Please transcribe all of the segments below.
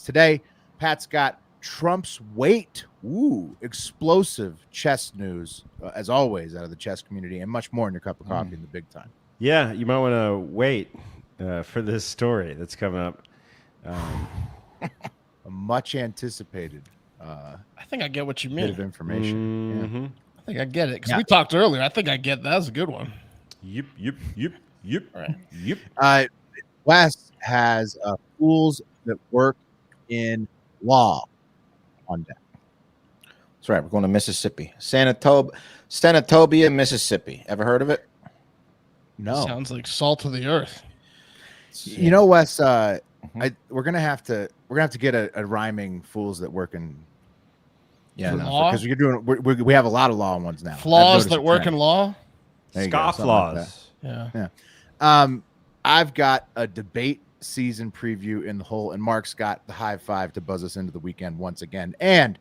Today, Pat's got Trump's weight, explosive chess news, as always, out of the chess community, and much more in your cup of coffee in the big time. Yeah, you might want to wait for this story that's coming up. A much anticipated I think I get what you bit mean. of information. Mm-hmm. I think I get it because we talked earlier. I think I get that. Was a good one. Yep. Right. Yep. Wes has fools that work in law on deck. That's right. We're going to Mississippi. Senatobia, Mississippi. Ever heard of it? No. Sounds like salt of the earth. You know, Wes, we're gonna have to get a rhyming fools that work in law? because you're doing we have a lot of law ones now. Flaws that work in law. Scoff laws. Yeah. I've got a debate season preview in the hole, and Mark's got the high five to buzz us into the weekend once again. And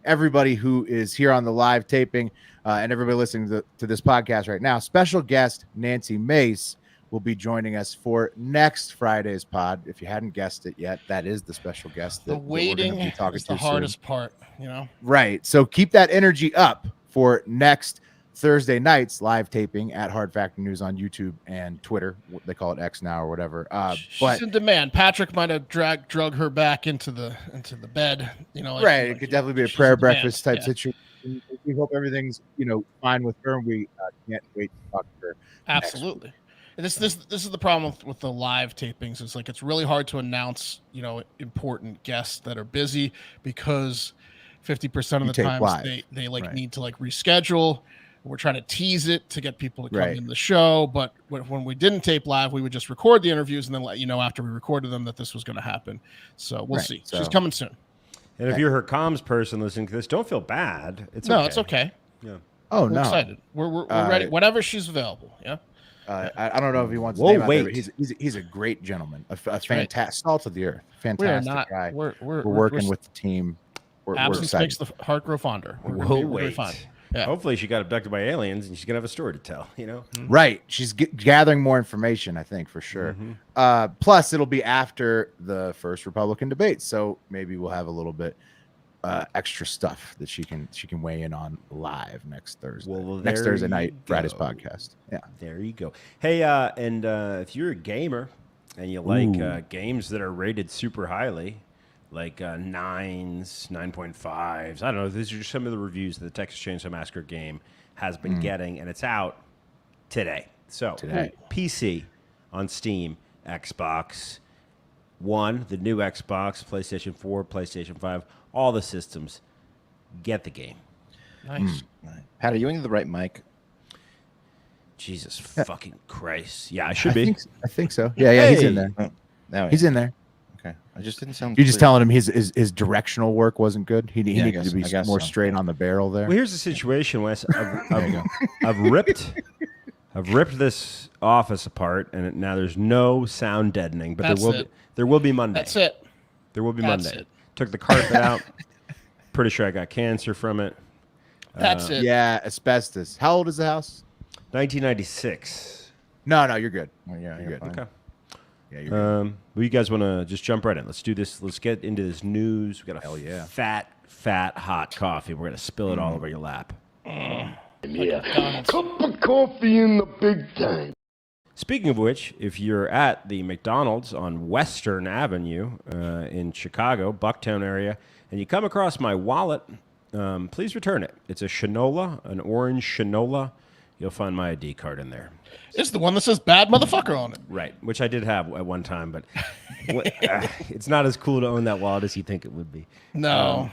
everybody who is here on the live taping and everybody listening to this podcast right now, special guest Nancy Mace will be joining us for next Friday's pod. If you hadn't guessed it yet, that is the special guest. The waiting is the hardest part, you know? Right. So keep that energy up for next Thursday night's live taping at Hard Factor News on YouTube and Twitter. They call it X now or whatever. She's in demand. Patrick might have drug her back into the bed. You know, right. It could definitely be a prayer breakfast type situation. We hope everything's fine with her, and we can't wait to talk to her. Absolutely. This is the problem with the live tapings. It's like it's really hard to announce important guests that are busy because 50% of the times they need to reschedule. We're trying to tease it to get people to come in the show, but when we didn't tape live, we would just record the interviews and then let you know after we recorded them that this was going to happen. So we'll see. So, she's coming soon. And if you're her comms person listening to this, don't feel bad. It's okay. Yeah. Oh, we're excited. We're ready whenever she's available. Yeah. I don't know if he wants to name out there, but he's a great gentleman, a fantastic salt of the earth, fantastic guy. We're working with the team. Absence makes the heart grow fonder. We'll wait. Yeah. Hopefully she got abducted by aliens and she's gonna have a story to tell. Right? She's gathering more information, I think, for sure. Plus, it'll be after the first Republican debate, so maybe we'll have a little bit extra stuff that she can weigh in on live next Thursday. Next Thursday night, Friday's podcast. Yeah, there you go. Hey, and if you're a gamer and you like games that are rated super highly, like 9s, 9.5s. I don't know. These are just some of the reviews that the Texas Chainsaw Massacre game has been getting, and it's out today. So, PC on Steam, Xbox One, the new Xbox, PlayStation 4, PlayStation 5, all the systems. Get the game. Nice. Pat, are you in the right mic? Jesus fucking Christ. Yeah, I should be. I think so. Yeah, he's in there. Now he's in there. Okay, I just didn't sound. You're just telling him his directional work wasn't good. He needed to be more so. Straight on the barrel there. Well, here's the situation, Wes. I've ripped this office apart, and now there's no sound deadening. But there will be Monday. That's it. There will be Monday. Took the carpet out. Pretty sure I got cancer from it. That's it. Yeah, asbestos. How old is the house? 1996. No, you're good. Oh, yeah, you're good. Okay. Yeah, you're good. Well, you guys want to just jump right in? Let's do this. Let's get into this news. We got a fat, hot coffee. We're gonna spill it all over your lap. Cup of coffee in the big time. Speaking of which, if you're at the McDonald's on Western Avenue in Chicago, Bucktown area, and you come across my wallet, please return it. It's a Shinola, an orange Shinola. You'll find my ID card in there. It's the one that says bad motherfucker on it. Right, which I did have at one time, but it's not as cool to own that wallet as you think it would be. No.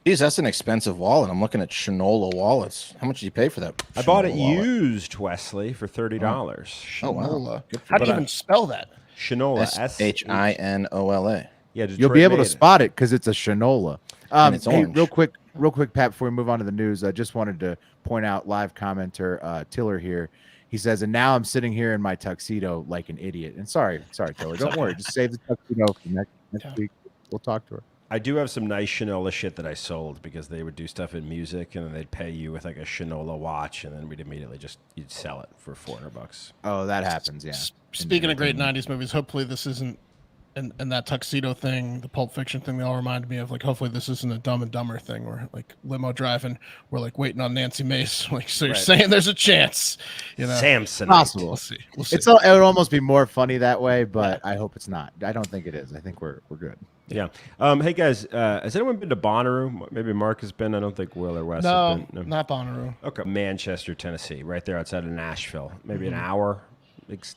Geez, that's an expensive wallet. I'm looking at Shinola wallets. How much did you pay for that? I bought it used, Wesley, for $30. Oh, wow. How do you even spell that? Shinola. Shinola. Yeah, you'll be able to spot it because it's a Shinola. And it's orange. Real quick, Pat, before we move on to the news, I just wanted to point out live commenter Tiller here. He says, and now I'm sitting here in my tuxedo like an idiot. And sorry, Tiller. Don't worry. Just save the tuxedo for next week. We'll talk to her. I do have some nice Shinola shit that I sold because they would do stuff in music and then they'd pay you with like a Shinola watch and then we'd immediately you'd sell it for $400. Oh, that happens, yeah. Speaking of great 90s movies, hopefully this isn't and that tuxedo thing, the Pulp Fiction thing, they all reminded me of like, hopefully this isn't a Dumb and Dumber thing where like limo driving, we're like waiting on Nancy Mace. Like, so you're saying there's a chance, you know? Samson. Possible. We'll see. We'll see. It would almost be more funny that way, but I hope it's not. I don't think it is. I think we're good. Yeah. Hey guys, has anyone been to Bonnaroo? Maybe Mark has been. I don't think Will or Wes have been. No, not Bonnaroo. Okay. Manchester, Tennessee, right there outside of Nashville. Maybe an hour.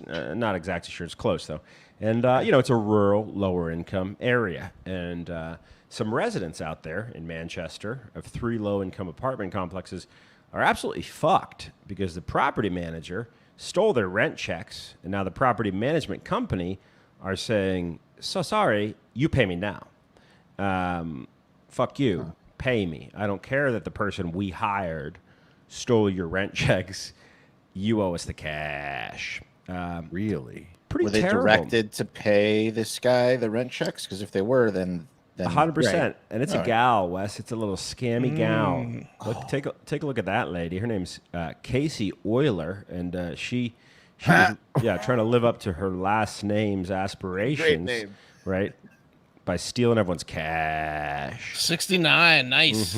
Not exactly sure. It's close though. And it's a rural, lower income area. And some residents out there in Manchester of 3 low income apartment complexes are absolutely fucked because the property manager stole their rent checks, and now the property management company are saying, "So sorry, you pay me now. Fuck you, pay me. I don't care that the person we hired stole your rent checks. You owe us the cash." Really? Were they terrible. directed to pay this guy the rent checks? Because if they were, then 100%. right. And it's a gal, Wes. It's a little scammy gal. Look, take a look at that lady. Her name's Casey Euler, and she was, trying to live up to her last name's aspirations. Great name. Right? By stealing everyone's cash. 69, nice.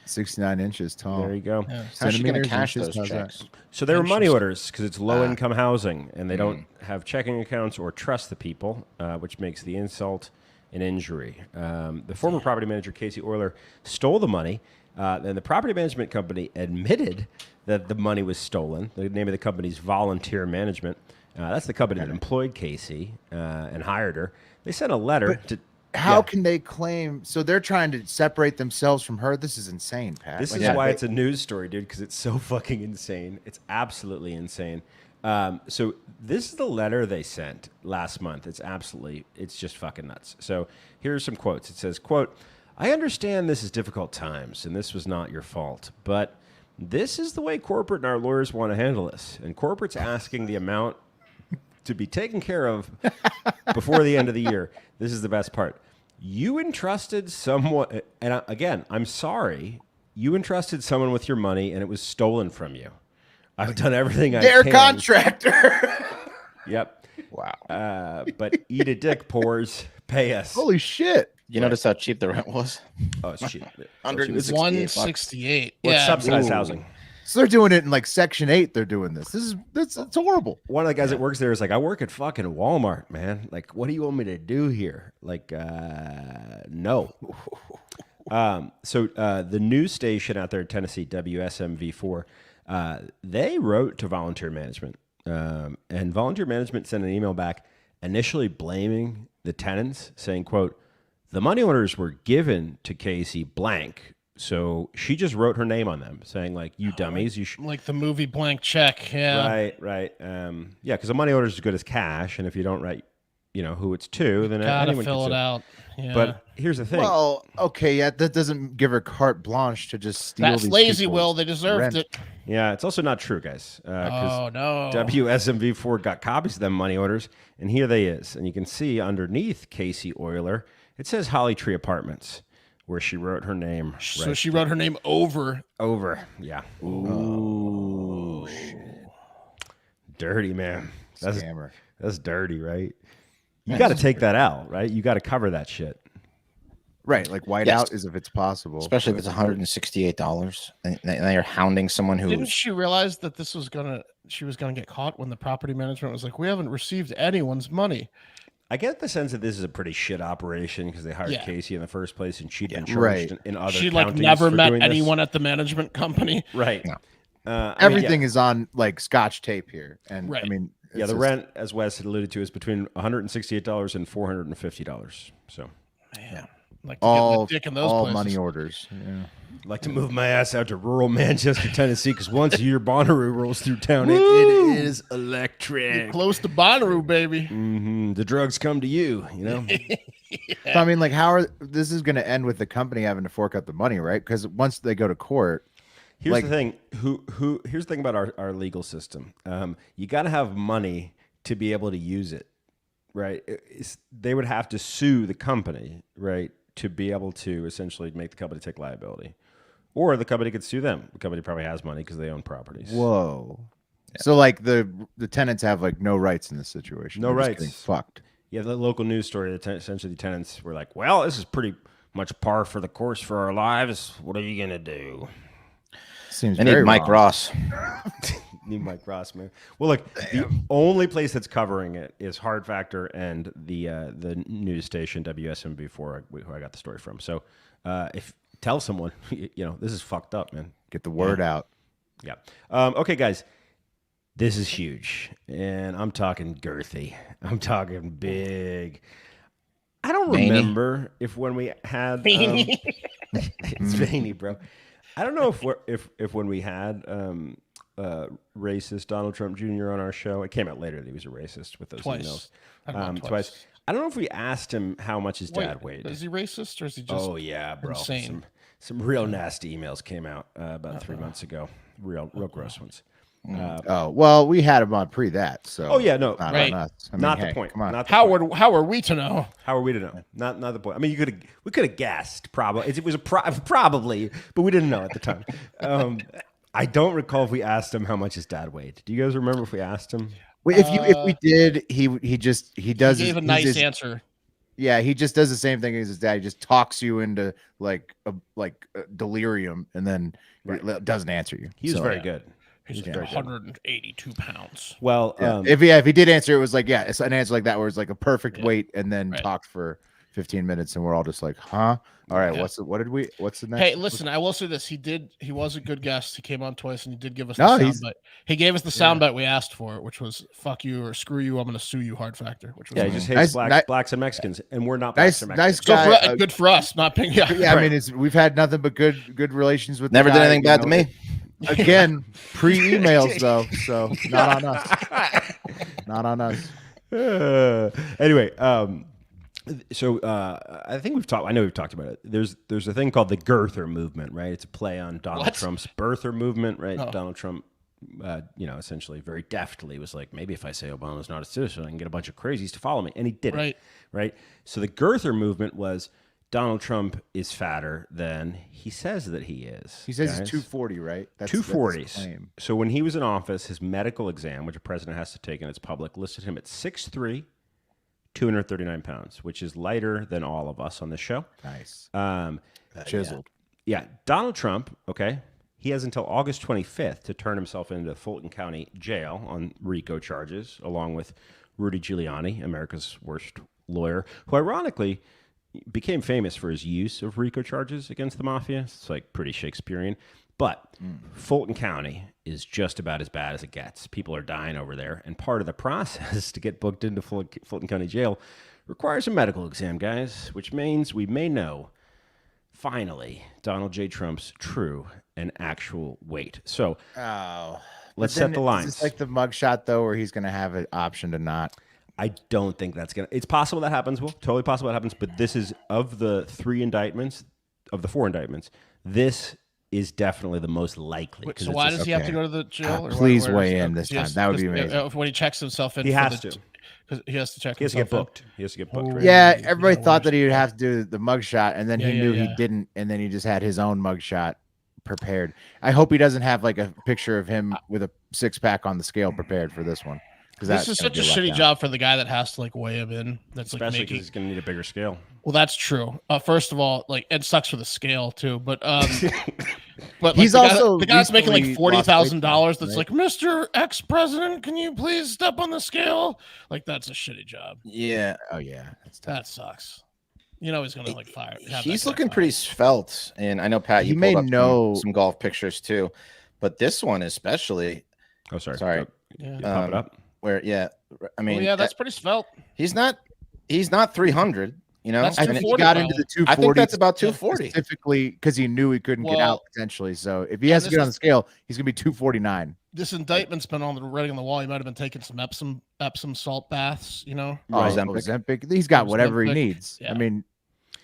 69 inches tall. There you go. Yeah. How's she going to Centimeters, cash inches, those how's that? checks? So they were money orders because it's low-income housing, and they don't have checking accounts or trust the people, which makes the insult an injury. The former property manager, Casey Euler, stole the money, and the property management company admitted that the money was stolen. The name of the company's Volunteer Management. That's the company that employed Casey and hired her. They sent a letter to... How can they claim? So they're trying to separate themselves from her. This is insane, Pat. This is why it's a news story, dude, because it's so fucking insane. It's absolutely insane. So this is the letter they sent last month. It's just fucking nuts. So here's some quotes. It says, quote, "I understand this is difficult times, and this was not your fault, but this is the way corporate and our lawyers want to handle this. And corporate's asking the amount to be taken care of before the end of the year. This is the best part. You entrusted someone, and again, I'm sorry, you entrusted someone with your money and it was stolen from you. I've done everything I can. Their contractor. Yep. Wow. But eat a dick, pores. Pay us. Holy shit. You notice how cheap the rent was? Oh, it's cheap. $168. 168. Well, it's Yeah. subsidized housing. So they're doing it in like Section 8. They're doing this. It's horrible. One of the guys that works there is like, I work at fucking Walmart, man. Like, what do you want me to do here? Like, no. So the news station out there in Tennessee, WSMV4, they wrote to Volunteer Management. And Volunteer Management sent an email back initially blaming the tenants, saying, quote, "The money orders were given to Casey blank. So she just wrote her name on them, saying like, you dummies, you should..." Like the movie Blank Check. Yeah. Right. Yeah, because a money order is as good as cash. And if you don't write, who it's to, then Gotta anyone fill can it sue. out. Yeah. But here's the thing. Well, okay, yeah, that doesn't give her carte blanche to just steal. that's these lazy, people's Will. They deserved rent. it. Yeah, it's also not true, guys. Oh, no. WSMV4 got copies of them money orders, and here they is. And you can see underneath Casey Euler, it says Holly Tree Apartments, where she wrote her name. So she wrote her name over. Yeah. Ooh, shit. Dirty, man. Scammer. That's dirty, right? You got to take that out, right? You got to cover that shit. Right, like white Yes. out is if it's possible. Especially if it's $168, and now you're hounding someone who. Didn't she realize that she was gonna get caught when the property management was like, we haven't received anyone's money? I get the sense that this is a pretty shit operation because they hired Yeah. Casey in the first place, and she'd been charged Right. in other. She like countings never for met doing this. anyone at the management company. Right. No. Everything is on like Scotch tape here, and Right. I mean, Yeah, it's the just- rent, as Wes had alluded to, is between $168 and $450. So, Man, like to get all the dick in those all places. money orders. Yeah. I'd like to move my ass out to rural Manchester, Tennessee, because once a year Bonnaroo rolls through town, it is electric. Close to Bonnaroo, baby. The drugs come to you, So I mean, like, this is going to end with the company having to fork out the money, right? Because once they go to court, Here's Like- the thing. Here's the thing about our legal system. You got to have money to be able to use it, right? They would have to sue the company, right, to be able to essentially make the company take liability, or the company could sue them. The company probably has money because they own properties. whoa. So like the tenants have like no rights in this situation. No They're just rights. getting fucked. Yeah, the local news story. Essentially, the tenants were like, "Well, this is pretty much par for the course for our lives. What are you gonna do?" Seems I very need Mike wrong. Ross. Need Mike Ross, man. Well, look, the only place that's covering it is Hard Factor and the news station WSMB4, who I got the story from. So, if tell someone, this is fucked up, man. Get the word out. Yeah. Okay, guys. This is huge, and I'm talking girthy. I'm talking big. I don't remember if when we had it's veiny, bro. I don't know if when we had racist Donald Trump Jr. on our show, it came out later that he was a racist with those emails. Twice. I don't know if we asked him how much his dad weighed. Is he racist or is he just? Oh yeah, bro. Insane. Some real nasty emails came out about 3 months ago. Real gross ones. Well, we had him on pre that. So. Oh yeah, no, not right. on us. I mean, Not hey, the point. Come on. Not the How point. are we to know? How are we to know? Not the point. I mean, we could have guessed probably. It was probably, but we didn't know at the time. I don't recall if we asked him how much his dad weighed. Do you guys remember if we asked him? If we did, he does. He gave a nice answer. Yeah, he just does the same thing as his dad. He just talks you into like a delirium, and then doesn't answer you. He was very good. He's 182 pounds. Well, if he did answer, it was like it's an answer like that where it's like a perfect weight, and then talked for 15 minutes, and we're all just like, huh? All right, what's the next? Hey, listen, I will say this: he was a good guest. He came on twice, and he did give us the soundbite. He gave us the soundbite we asked for, which was "fuck you" or "screw you, I'm going to sue you." Hard Factor, which was he just hates blacks and Mexicans, and we're not blacks or Mexicans. Nice guy. So good for us, not being I mean, we've had nothing but good relations with. Never did anything bad to me. Again, pre-emails though, so not on us. Not on us. Anyway, so I think we've talked. I know we've talked about it. There's a thing called the girther movement, right? It's a play on Donald Trump's birther movement, right? Oh. Donald Trump, essentially very deftly was like, maybe if I say Obama's not a citizen, I can get a bunch of crazies to follow me, and he did it, right? So the girther movement was Donald Trump is fatter than he says that he is. He says he's 240, right? That's 240s. So when he was in office, his medical exam, which a president has to take and it's public, listed him at 6'3", 239 pounds, which is lighter than all of us on this show. Nice. Chiseled. Yeah. Donald Trump, okay, he has until August 25th to turn himself into Fulton County Jail on RICO charges, along with Rudy Giuliani, America's worst lawyer, who ironically became famous for his use of RICO charges against the mafia. It's like pretty Shakespearean. But Fulton County is just about as bad as it gets. People are dying over there. And part of the process to get booked into Fulton County Jail requires a medical exam, guys, which means we may know, finally, Donald J. Trump's true and actual weight. So let's set the lines. Is this like the mugshot, though, where he's going to have an option to not? I don't think that's going to... It's possible that happens, Will. Totally possible that happens. But this is, of the 4 indictments, this is definitely the most likely. So why does he have to go to the jail? Please weigh in this time. That would be amazing. When he checks himself in, he has to. Because he has to check. He has to get booked. He has to get booked. Right? Yeah, everybody thought that he would have to do the mugshot, and then he knew he didn't, and then he just had his own mugshot prepared. I hope he doesn't have like a picture of him with a 6-pack on the scale prepared for this one. This is such a shitty job for the guy that has to like weigh him in. That's like especially because he's going to need a bigger scale. Well, that's true. First of all, like it sucks for the scale too, but but he's like, also the guy's making like $40,000. That's right? like, Mr. Ex-President, can you please step on the scale? Like that's a shitty job. Yeah. Oh yeah. That sucks. You know he's gonna like fire. He's looking pretty svelte, and I know Pat. You may know some golf pictures too, but this one especially. Oh, sorry. Pop it up. Where I mean, that's pretty svelte. He's not 300. You know, That's I think he got into the 240. I think that's about 240 specifically because he knew he couldn't get out potentially. So if he has to get on the scale, he's gonna be 249. This indictment's been on the writing on the wall. He might have been taking some Epsom salt baths. You know, Ozempic. He's got whatever he needs. Yeah. I mean,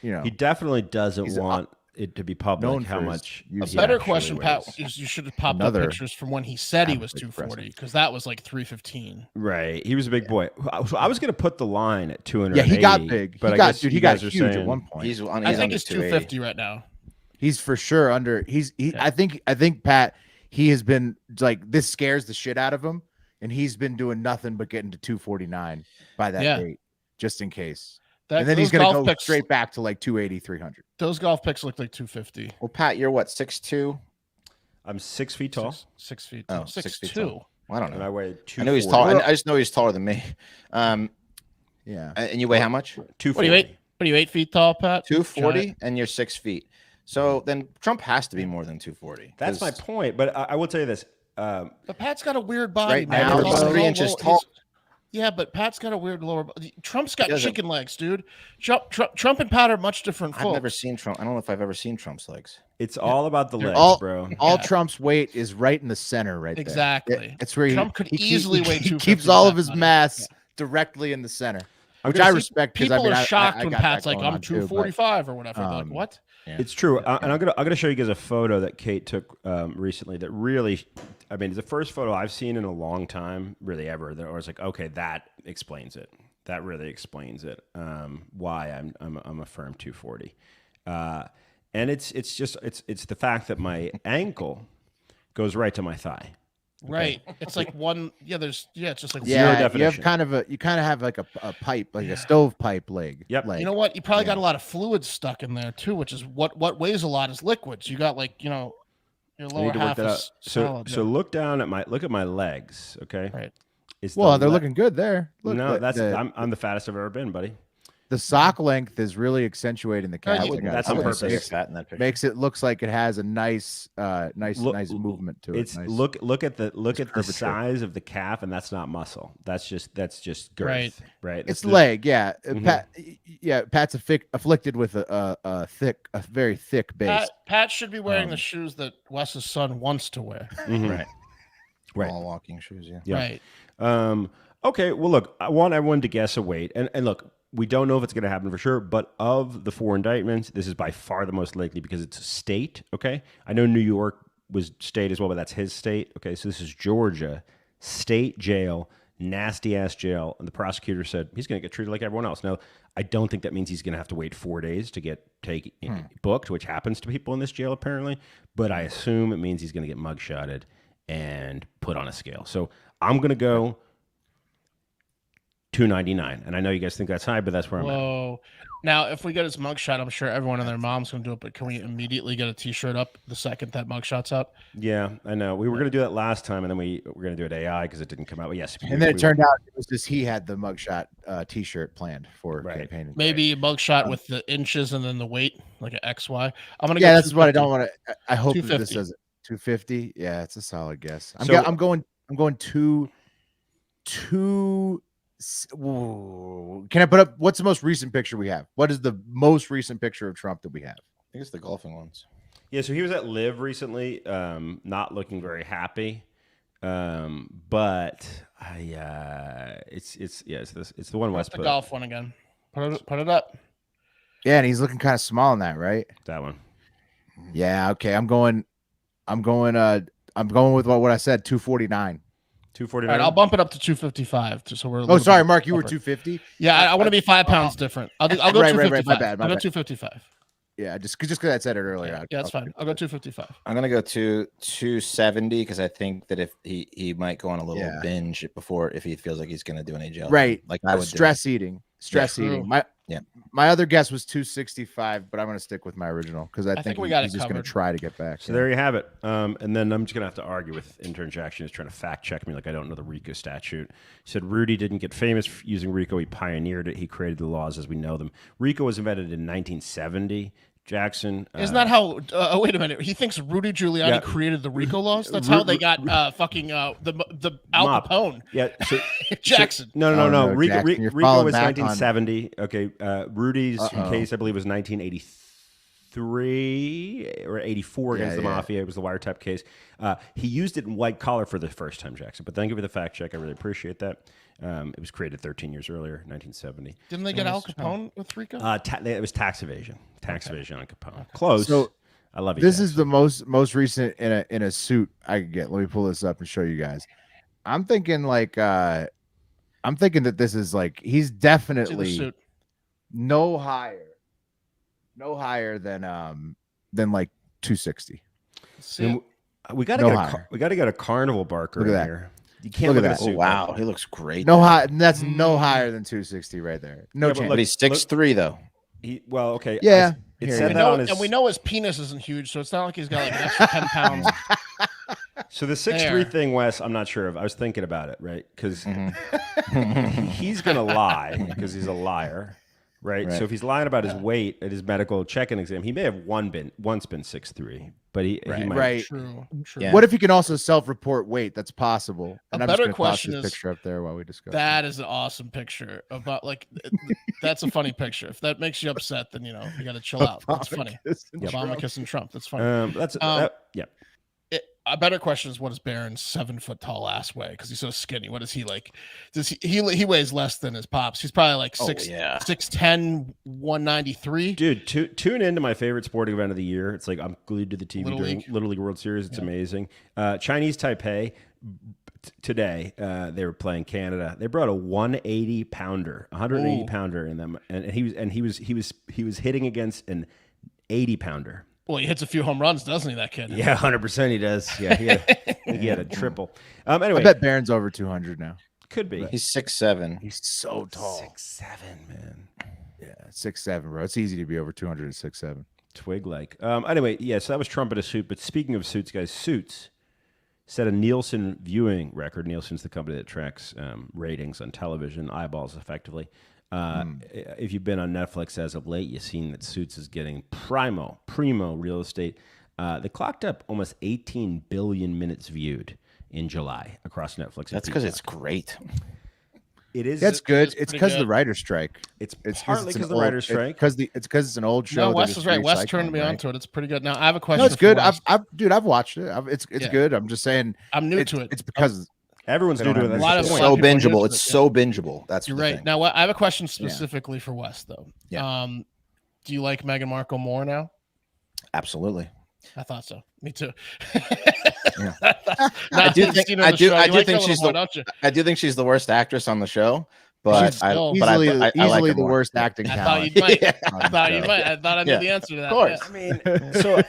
he definitely doesn't want it to be public how much. A better question, Pat, is you should have popped up pictures from when he said he was 240 because that was like 315. Right, he was a big boy. So I was going to put the line at 200. Yeah, he got big, but he got huge at one point. I think he's 250 right now. He's for sure under. I think Pat. He has been like this scares the shit out of him, and he's been doing nothing but getting to 249 by that date. just in case. That, and then he's going to go picks, straight back to like 280, 300. Those golf picks look like 250. Well, Pat, you're what, 6'2"? I'm 6 feet tall. 6 feet tall. Oh, 6 feet 2. tall. I don't know. And I weigh 240. I know he's tall. I just know he's taller than me. Yeah. And you weigh how much? 240. What are you 8 feet tall, Pat? 240, and you're 6 feet. So then Trump has to be more than 240. That's my point. But I will tell you this. But Pat's got a weird body. Right now, he's 3 inches tall. Yeah, but Pat's got a weird lower body. Trump's got chicken legs, dude. Trump and Pat are much different folks. I've never seen Trump. I don't know if I've ever seen Trump's legs. It's all about the legs, bro. All Trump's weight is right in the center, right exactly. there. It's where Trump could easily weigh 250. He keeps all of his mass directly in the center, which I respect. People are shocked when Pat's like, "I'm 245" or whatever. They're like, what? Yeah. It's true, and I'm gonna show you guys a photo that Kate took recently. That really, I mean, it's the first photo I've seen in a long time, really ever. That I was like, okay, that explains it. That really explains it. Why I'm a firm 240, and it's the fact that my ankle goes right to my thigh. Right. Okay. It's like one. Yeah. It's just like zero definition. You kind of have like a pipe, like a stovepipe leg. Yep. You know what? You probably got a lot of fluids stuck in there too, which is what weighs a lot is liquids. You got like your lower half is solid. So look down at my legs. Okay. Right. They're looking good there. Look, I'm the fattest I've ever been, buddy. The sock length is really accentuating the calf. That's on purpose. Makes it looks like it has a nice movement to it. It's look at the size of the calf, and that's not muscle. That's just girth. Right. It's leg. Yeah. Mm-hmm. Pat's afflicted with a very thick base. Pat should be wearing the shoes that Wes's son wants to wear. Mm-hmm. Right. All walking shoes. Yeah. Right. Okay. Well, look, I want everyone to guess a weight, and look. We don't know if it's going to happen for sure, but of the 4 indictments, this is by far the most likely because it's a state, okay? I know New York was state as well, but that's his state, okay? So this is Georgia, state jail, nasty-ass jail, and the prosecutor said he's going to get treated like everyone else. Now, I don't think that means he's going to have to wait 4 days to get booked, which happens to people in this jail apparently, but I assume it means he's going to get mugshotted and put on a scale. So I'm going to go 299, and I know you guys think that's high, but that's where I'm at. Now, if we get his mugshot, I'm sure everyone and their mom's going to do it, but can we immediately get a T-shirt up the second that mugshot's up? Yeah, I know. We were going to do that last time, and then we were going to do it AI because it didn't come out. But yes. And then it turned out it was just he had the mugshot T-shirt planned for campaigning. Maybe a mugshot with the inches and then the weight, like an XY. I'm going to go that's what I don't want to. I hope that this does it. 250. Yeah, it's a solid guess. I'm going 2. Can I put up what's the most recent picture we have? What is the most recent picture of Trump that we have? I think it's the golfing ones. Yeah, so he was at Live recently, not looking very happy. But it's the one West put. The golf one again. Put it up. Yeah, and he's looking kind of small in that, right? That one. Yeah, okay. I'm going with what I said, 249. 249. All right, I'll bump it up to 255. So we're. Oh, sorry, Mark. You were 250. Yeah, I want to be 5 pounds different. I'll go 255. Right. My bad. I'll go 255. Yeah, just because I said it earlier. Yeah, that's fine. I'll go 255. I'm gonna go to 270 because I think that if he might go on a little binge before if he feels like he's gonna do an jail. Right, like I would stress eating. My other guess was 265, but I'm going to stick with my original because I think he's just going to try to get back. So there you have it. And then I'm just going to have to argue with intern Jackson who's trying to fact check me like I don't know the RICO statute. He said Rudy didn't get famous using RICO. He pioneered it. He created the laws as we know them. RICO was invented in 1970. Jackson. Isn't that how? Wait a minute. He thinks Rudy Giuliani created the RICO laws. That's how they got fucking the Al Capone. Yeah, so, Jackson. No. RICO was 1970. Okay, Rudy's case I believe was 1983 or 84 against the mafia. It was the wiretap case. He used it in white collar for the first time, Jackson. But thank you for the fact check. I really appreciate that. It was created 13 years earlier, 1970. Didn't they get Al Capone with RICO? It was tax evasion. Tax evasion on Capone. Okay. Close. So I love you. This is the most recent in a suit I could get. Let me pull this up and show you guys. I'm thinking that this is like he's definitely no higher than like 260. We got to get a carnival barker in here. You can't Look look at at a that. suit. Oh, wow, he looks great. No there. high. That's no higher than 260 right there. No chance. But he's 6'3" though. Okay. Yeah. It Here said you that go. on his. And we know his penis isn't huge, so it's not like he's got like an extra 10 pounds. So the 6'3" thing, Wes, I'm not sure of. I was thinking about it, right? Because he's gonna lie because he's a liar, right? So if he's lying about his weight at his medical check-in exam, he may have once been 6'3", but he might. Right. True. Yeah. What if he can also self-report weight? That's possible. And A I'm just better gonna toss question this is, picture up there while we discuss. That is an awesome picture about like that's a funny picture. If that makes you upset, then you got to chill out. That's funny. Obama kissing Trump. That's funny. Yeah. A better question is, what does Barron's 7 foot tall ass weigh? Because he's so skinny. What is he like? Does he weighs less than his pops? He's probably like 6'10", 193. Dude, tune into my favorite sporting event of the year. It's like I'm glued to the TV during Little League World Series. It's amazing. Chinese Taipei today, they were playing Canada. They brought a 180 pounder in them, and he was hitting against an 80 pounder. Well, he hits a few home runs, doesn't he, that kid? Yeah, 100% he does. Yeah, he had a triple. Anyway, I bet Barron's over 200 now. Could be. He's 6'7". He's so tall. 6'7", man. Yeah, 6'7", bro. It's easy to be over 200 and 6'7". Twig-like. Anyway, so that was Trump in a suit. But speaking of suits, guys, Suits set a Nielsen viewing record. Nielsen's the company that tracks ratings on television, eyeballs, effectively. If you've been on Netflix as of late, you've seen that Suits is getting primo real estate. They clocked up almost 18 billion minutes viewed in July across Netflix. That's because it's great. It is. That's good. It's because of good. the writer's strike. It's partly because of the writer's strike. It's because it's an old show. No, Wes is right. Wes turned me on to it. It's pretty good. Now I have a question. No, it's good. Wes. I've watched it. It's good. I'm just saying. I'm new to it. It's because everyone's new to it. It's so bingeable. It's so bingeable. That's You're the right. thing. Now I have a question specifically for Wes, though. Yeah. Do you like Meghan Markle more now? Absolutely. I thought so. Me too. I do think she's the worst actress on the show, but easily like the worst acting I talent. thought you might. I thought you might. I thought I knew the answer to that. Of course. Yeah. I mean, so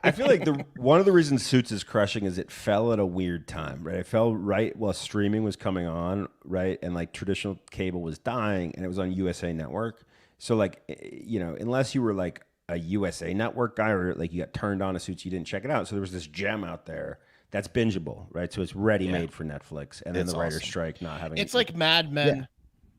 I feel like one of the reasons Suits is crushing is it fell at a weird time, right? It fell right while streaming was coming on, right? And like traditional cable was dying, and it was on USA Network. So like, unless you were like a USA Network guy or like you got turned on to Suits, you didn't check it out. So there was this gem out there that's bingeable, right? So it's ready-made for Netflix, and then the writer's strike not having. It's like Mad Men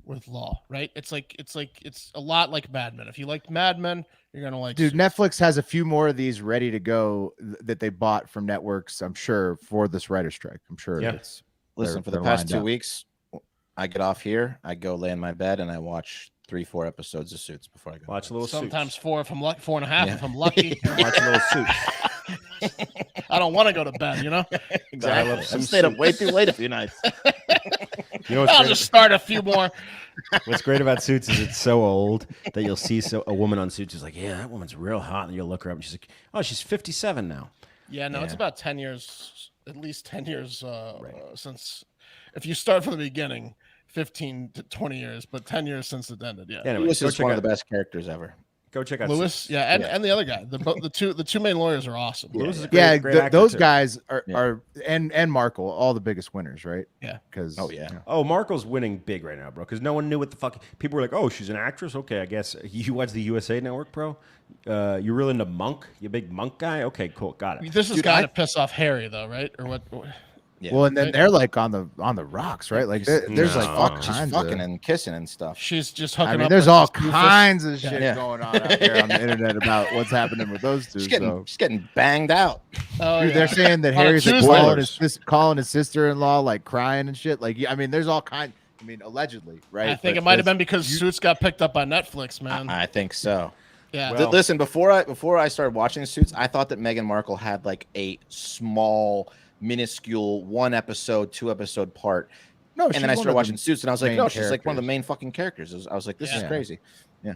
with law, right? It's a lot like Mad Men. If you like Mad Men, you're gonna like. Dude, Netflix has a few more of these ready to go that they bought from networks. I'm sure for this writer's strike. I'm sure. Yeah. Listen, for the past 2 weeks, I get off here, I go lay in my bed, and I watch 3-4 episodes of Suits before I go. Watch a little sometimes Suits. 4 if I'm lucky, 4.5 if I'm lucky. Watch a little Suits. I don't want to go to bed, Exactly. I love some I've stayed up way Suits. too late a few nights. I'll just start a few more. What's great about Suits is it's so old that you'll see a woman on Suits who's like, yeah, that woman's real hot, and you'll look her up and she's like, oh, she's 57 now. Yeah, no, it's about 10 years, at least 10 years since. If you start from the beginning, 15 to 20 years, but 10 years since it ended. Yeah. Anyway, Lewis is one of the best characters ever. Go check out Lewis. Suits. Yeah, and the other guy. The two main lawyers are awesome. Lewis is a great actor those too. guys are and Markle, all the biggest winners, right? Yeah. Because Oh, Markle's winning big right now, bro. Because no one knew what the fuck. People were like, "Oh, she's an actress." Okay, I guess you watch the USA Network, bro. You're real into Monk. You a big Monk guy. Okay, cool, got it. This is got to piss off Harry, though, right? Or what? Yeah. Well, and then they're like on the rocks, right? Like there's like all kinds fucking of, and kissing and stuff. She's just hooking up. there's with all this goofus. kinds of shit going on out there on the internet about what's happening with those two. She's getting banged out. Oh, Dude, they're saying that On a Harry's like Tuesday. calling his sister-in-law like crying and shit. Like, there's all kinds. Allegedly, right? I think it might have been because Suits got picked up by Netflix, man. I think so. Yeah. Well- Listen, before I started watching Suits, I thought that Meghan Markle had like a small, minuscule 1-episode, 2-episode part. No, and then I started watching Suits, and I was like, main no, she's like one of the characters. main fucking characters. I was like, this is crazy. Yeah.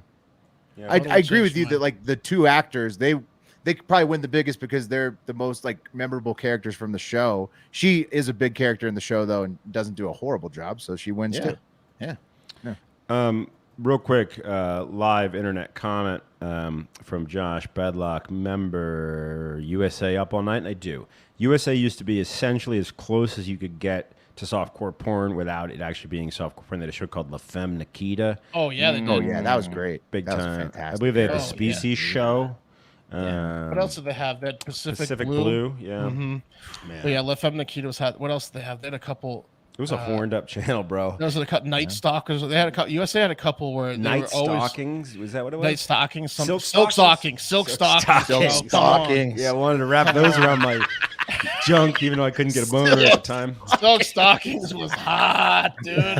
I agree with you that like the two actors, they could probably win the biggest because they're the most like memorable characters from the show. She is a big character in the show though, and doesn't do a horrible job, so she wins too. Yeah. Real quick, live internet comment from Josh Bedlock, member USA Up All Night, and I do. USA used to be essentially as close as you could get to softcore porn without it actually being softcore porn. They had a show called La Femme Nikita. Oh yeah, they did. Oh yeah, that was great. Big that time. Was fantastic. I believe they had Oh, the yeah. Species show. What else did they have? They had Pacific Blue. Yeah. Mm-hmm. Man. Oh yeah, La Femme Nikita was had. What else did they have? They had a couple. It was a horned up channel, bro. There was a couple Night Stalkers. They had a couple. USA had a couple where they Night were always Stockings. Was that what it was? Night Stockings. Silk Silk Stockings. Silk Stockings. Silk Silk Stockings. Yeah, I wanted to wrap those around my junk, even though I couldn't get a boner at the time. Silk Stockings was hot, dude.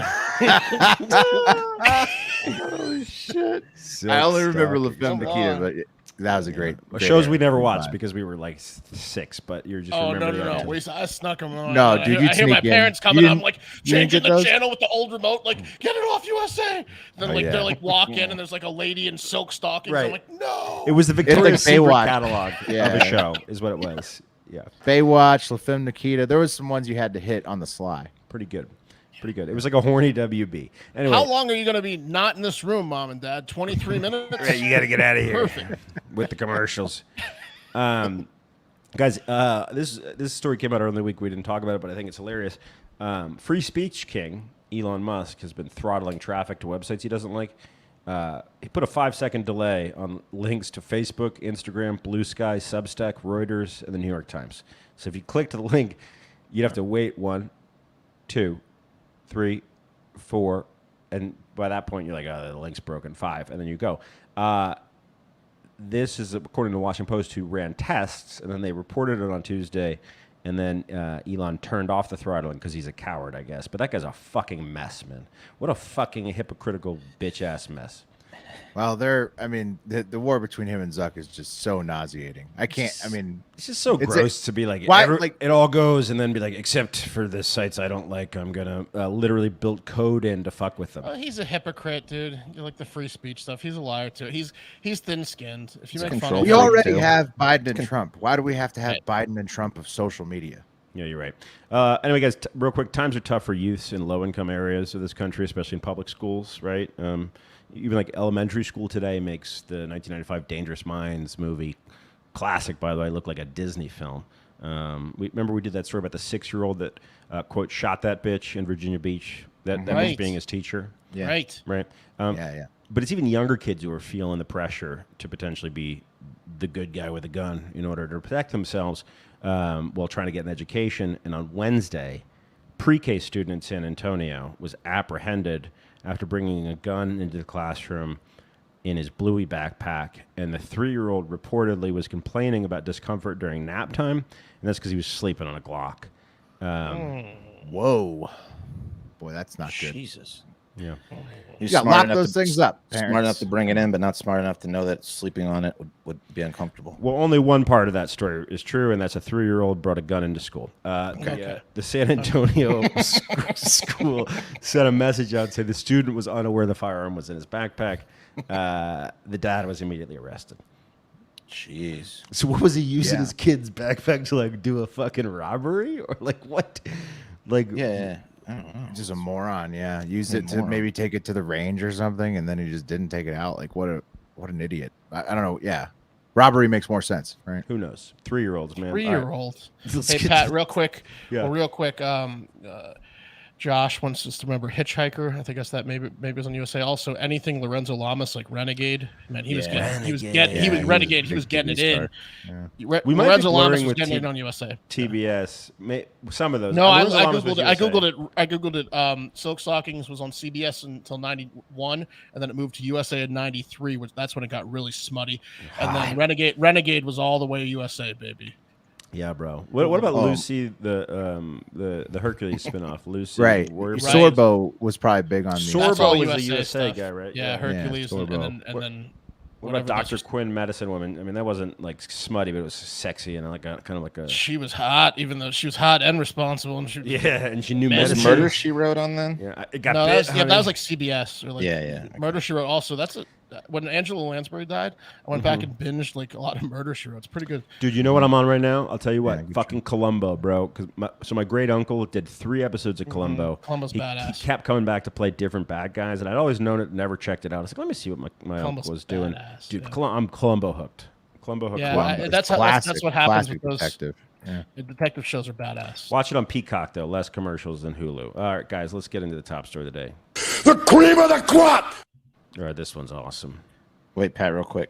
Holy shit! I only remember La Femme Nikita, but that was a great. Shows we never watched because we were like 6, but you're just remembering No. I snuck them on. No, dude, I hear my parents coming. I'm like changing the those? channel with the old remote. Like, get it off USA. Then they're like walk in and there's like a lady in silk stockings. Right. I'm like, no. It was the Victoria's Secret Baywatch. catalog of a show, is what it was. Yeah, Baywatch, La Femme Nikita. There was some ones you had to hit on the sly. pretty good. Pretty good. It was like a horny WB. Anyway, How long are you going to be not in this room, Mom and Dad? 23 minutes? Right, you got to get out of here. Perfect. With the commercials. Guys, this story came out earlier in the week. We didn't talk about it, but I think it's hilarious. Free speech king Elon Musk has been throttling traffic to websites he doesn't like. He put a 5-second delay on links to Facebook, Instagram, Blue Sky, Substack, Reuters, and the New York Times. So if you click to the link, you'd have to wait 1, 2, 3, 4, and by that point you're like, oh, the link's broken. 5, and then you go. This is according to the Washington Post, who ran tests, and then they reported it on Tuesday, and then Elon turned off the throttling because he's a coward, I guess. But that guy's a fucking mess, man. What a fucking hypocritical bitch-ass mess. Well, the war between him and Zuck is just so nauseating. I can't. It's just so gross to be like, it all goes, and then be like, except for the sites I don't like, I'm gonna literally build code in to fuck with them. He's a hypocrite, dude. You like the free speech stuff. He's a liar too. He's thin-skinned. If you make fun of we him, already have Biden and Trump. Why do we have to have Biden and Trump of social media? Yeah, you're right. Anyway, guys, real quick, times are tough for youths in low-income areas of this country, especially in public schools, right? Even like elementary school today makes the 1995 Dangerous Minds movie classic, by the way, look like a Disney film. Remember we did that story about the 6-year-old that, quote, shot that bitch in Virginia Beach, that was being his teacher. Yeah. right. Yeah. But it's even younger kids who are feeling the pressure to potentially be the good guy with a gun in order to protect themselves while trying to get an education. And on Wednesday, pre-K student in San Antonio was apprehended after bringing a gun into the classroom in his Bluey backpack. And the 3-year-old reportedly was complaining about discomfort during nap time, and that's because he was sleeping on a Glock. Whoa. Boy, that's not good. Jesus. Yeah. He's You gotta smart lock enough those to- things up, Smart parents. enough to bring it in, but not smart enough to know that sleeping on it would be uncomfortable. Well, only one part of that story is true, and that's a 3-year-old brought a gun into school. The San Antonio school sent a message out saying the student was unaware the firearm was in his backpack. The dad was immediately arrested. Jeez. So what was he using his kid's backpack to, like, do a fucking robbery? Or, like, what? Like, Yeah. I don't know. Just a moron. Yeah, use it to maybe take it to the range or something, and then he just didn't take it out. Like what an idiot. I don't know. Yeah, robbery makes more sense, right? who knows? 3-year-olds, man. 3-year-old. Let's Hey get Pat, to- real quick. Yeah. Well, real quick. Josh wants us to remember Hitchhiker. I think that's that. Maybe it was on USA. Also, anything Lorenzo Lamas like Renegade. Man, he was Renegade. He was getting it in. We might be Lorenzo Lamas blurring was with getting it on USA. TBS. Some of those. No, I Lorenzo Lamas was googled it. USA. I googled it. Silk Stockings was on CBS until '91, and then it moved to USA in '93. That's when it got really smutty. And then Renegade was all the way USA, baby. Yeah, bro. What about Lucy, the Hercules spinoff? Lucy, Right. Warrior- Sorbo was probably big on the. That's all Sorbo was the USA USA stuff. guy, right? Yeah, Hercules, Yeah, and then What about whatever Dr. this- Quinn, Medicine Woman? I mean, that wasn't like smutty, but it was sexy and like a kind of like a. She was hot, even though she was hot and responsible, and she Yeah, and she knew Man, Was medicine. it Murder She Wrote on then? Yeah, it got No, bit, that was like CBS or like Yeah. Murder She Wrote. Also, when Angela Lansbury died, I went back and binged like a lot of Murder She Wrote. It's pretty good. Dude, you know what I'm on right now? I'll tell you what. good Fucking Columbo, bro. So my great uncle did 3 episodes of Columbo. Columbo's he badass. kept coming back to play different bad guys, and I'd always known it, never checked it out. I was like, let me see what my Columbo's uncle was doing. badass, Dude, yeah. I'm Columbo hooked. Columbo Hook. Yeah, that's what happens with those. Detective. Yeah. The detective shows are badass. Watch it on Peacock, though. Less commercials than Hulu. All right, guys, let's get into the top story of the day. The cream of the crop! All right, this one's awesome. Wait, Pat, real quick.